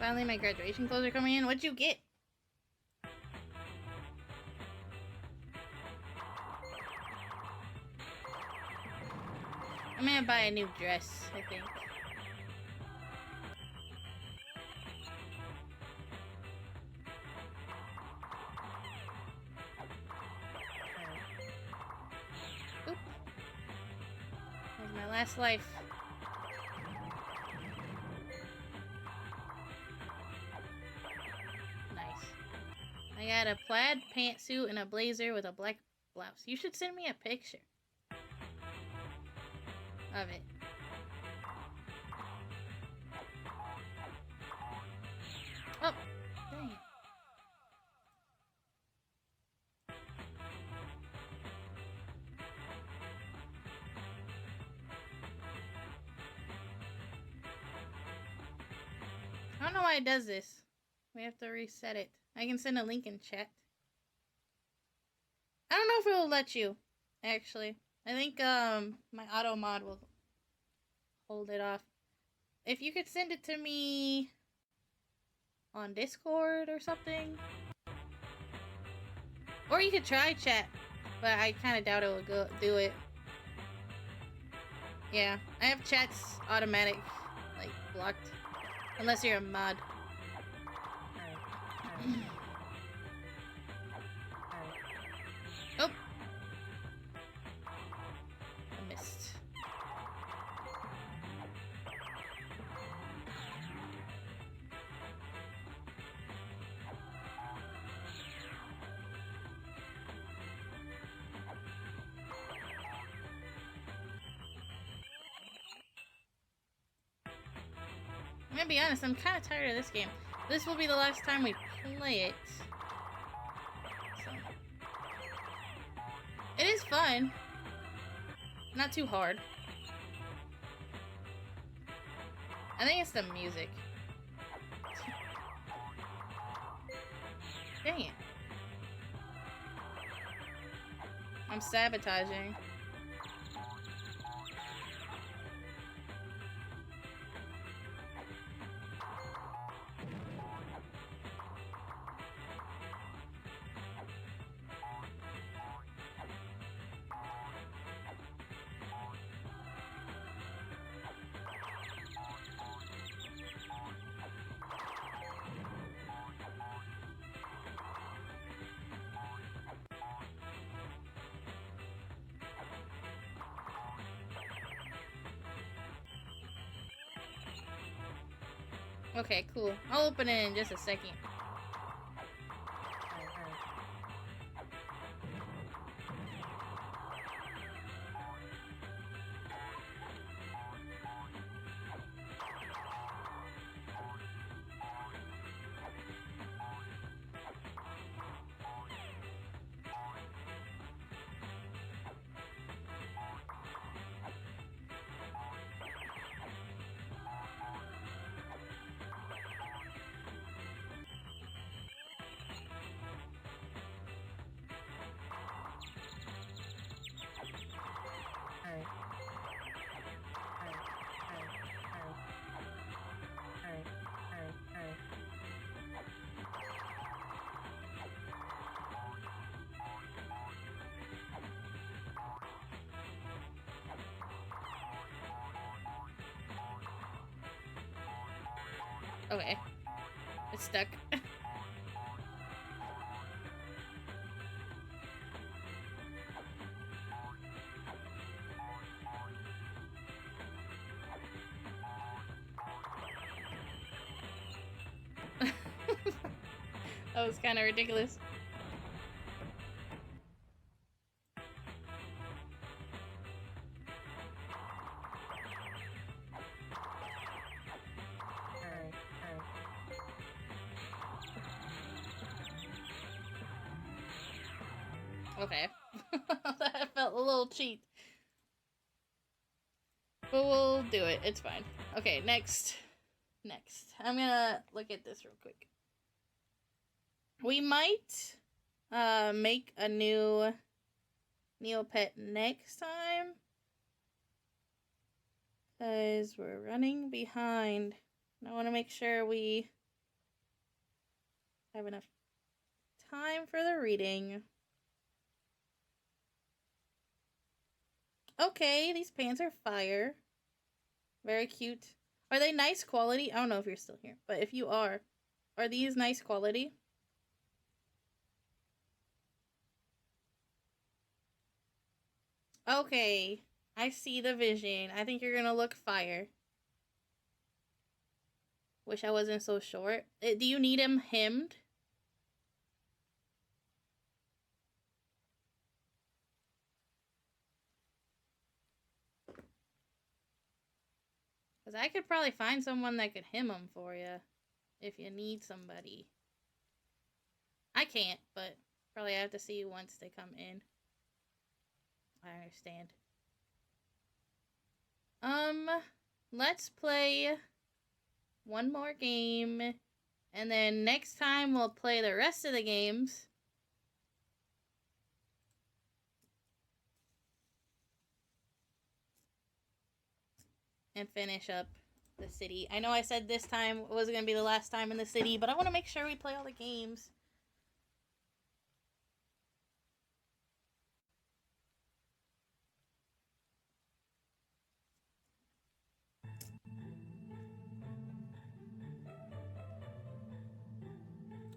Finally, my graduation clothes are coming in. What'd you get? I'm gonna buy a new dress, I think. Oop. That was my last life. Nice. I got a plaid pantsuit and a blazer with a black blouse. You should send me a picture of it. Oh, dang it. I don't know why it does this. We have to reset it. I can send a link in chat. I don't know if it will let you, actually. I think my auto mod will hold it off. If you could send it to me on Discord or something. Or you could try chat, but I kind of doubt it will go do it. Yeah, I have chats automatic, like, blocked. Unless you're a mod. Oh! I missed. I'm gonna be honest, I'm kind of tired of this game. This will be the last time we play it. So. It is fun. Not too hard. I think it's the music. Dang it. I'm sabotaging. Okay, cool. I'll open it in just a second. Okay. It's stuck. That was kind of ridiculous. Okay. That felt a little cheat. But we'll do it. It's fine. Okay, next. I'm gonna look at this real quick. We might make a new Neopet next time. Because we're running behind. I want to make sure we have enough time for the reading. Okay, these pants are fire. Very cute. Are they nice quality? I don't know if you're still here, but if you are these nice quality? Okay, I see the vision. I think you're gonna look fire. Wish I wasn't so short. Do you need him hemmed? Because I could probably find someone that could hem him for you. If you need somebody. I can't, but probably have to see you once they come in. I understand. Let's play one more game. And then next time we'll play the rest of the games. And finish up the city. I know I said this time was going to be the last time in the city, but I want to make sure we play all the games.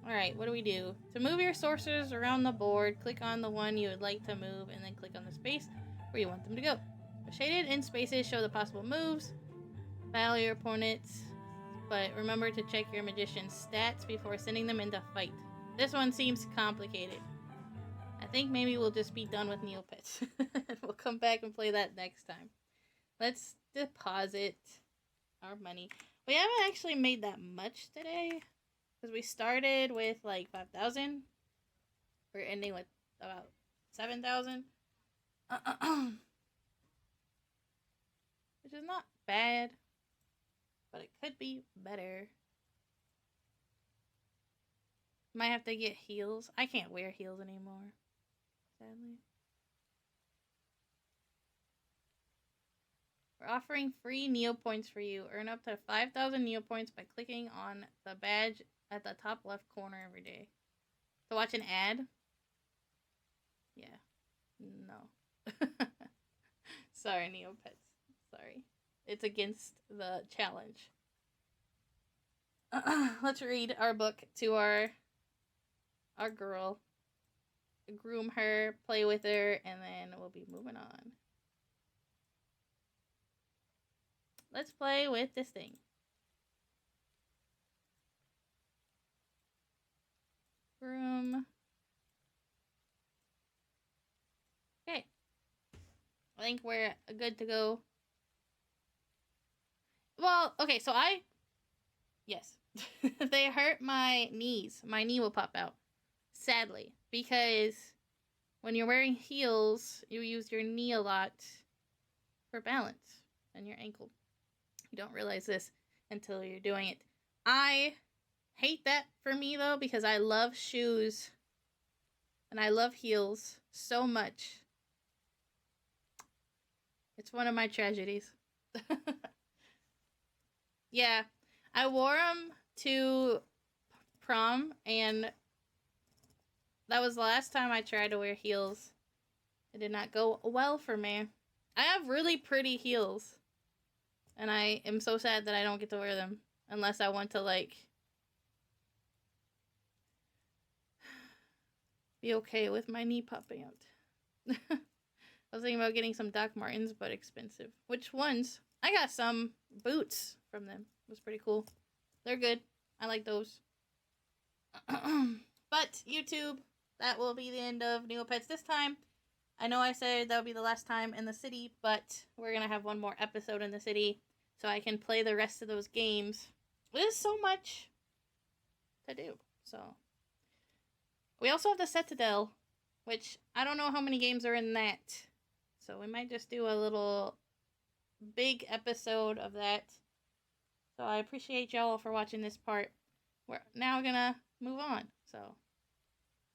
Alright, what do we do? To move your sorcerers around the board, click on the one you would like to move, and then click on the space where you want them to go. The shaded in spaces show the possible moves. Battle your opponents, but remember to check your magician's stats before sending them into fight. This one seems complicated. I think maybe we'll just be done with Neopets. We'll come back and play that next time. Let's deposit our money. We haven't actually made that much today. Because we started with like 5,000. We're ending with about 7,000. Which is not bad. But it could be better. Might have to get heals. I can't wear heals anymore. Sadly. We're offering free Neopoints for you. Earn up to 5,000 Neopoints by clicking on the badge at the top left corner every day. To watch an ad? Yeah. No. Sorry, Neopets. Sorry. It's against the challenge. Let's read our book to our girl. Groom her, play with her, and then we'll be moving on. Let's play with this thing. Groom. Okay. I think we're good to go. Well, okay, so yes. They hurt my knees. My knee will pop out. Sadly. Because when you're wearing heels, you use your knee a lot for balance. And your ankle. You don't realize this until you're doing it. I hate that for me, though, because I love shoes. And I love heels so much. It's one of my tragedies. Yeah, I wore them to prom, and that was the last time I tried to wear heels. It did not go well for me. I have really pretty heels, and I am so sad that I don't get to wear them unless I want to, like, be okay with my knee popping out. I was thinking about getting some Doc Martens, but expensive. Which ones? I got some boots from them. It was pretty cool. They're good. I like those. But YouTube, that will be the end of Neopets this time. I know I said that would be the last time in the city, but we're going to have one more episode in the city so I can play the rest of those games. There's so much to do. So we also have the Citadel, which I don't know how many games are in that. So we might just do a little big episode of that. So I appreciate y'all for watching this part. We're now gonna move on. So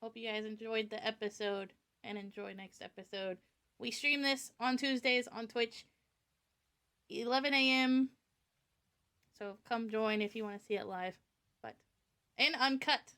hope you guys enjoyed the episode and enjoy next episode. We stream this on Tuesdays on Twitch, 11 a.m. So come join if you want to see it live. And uncut.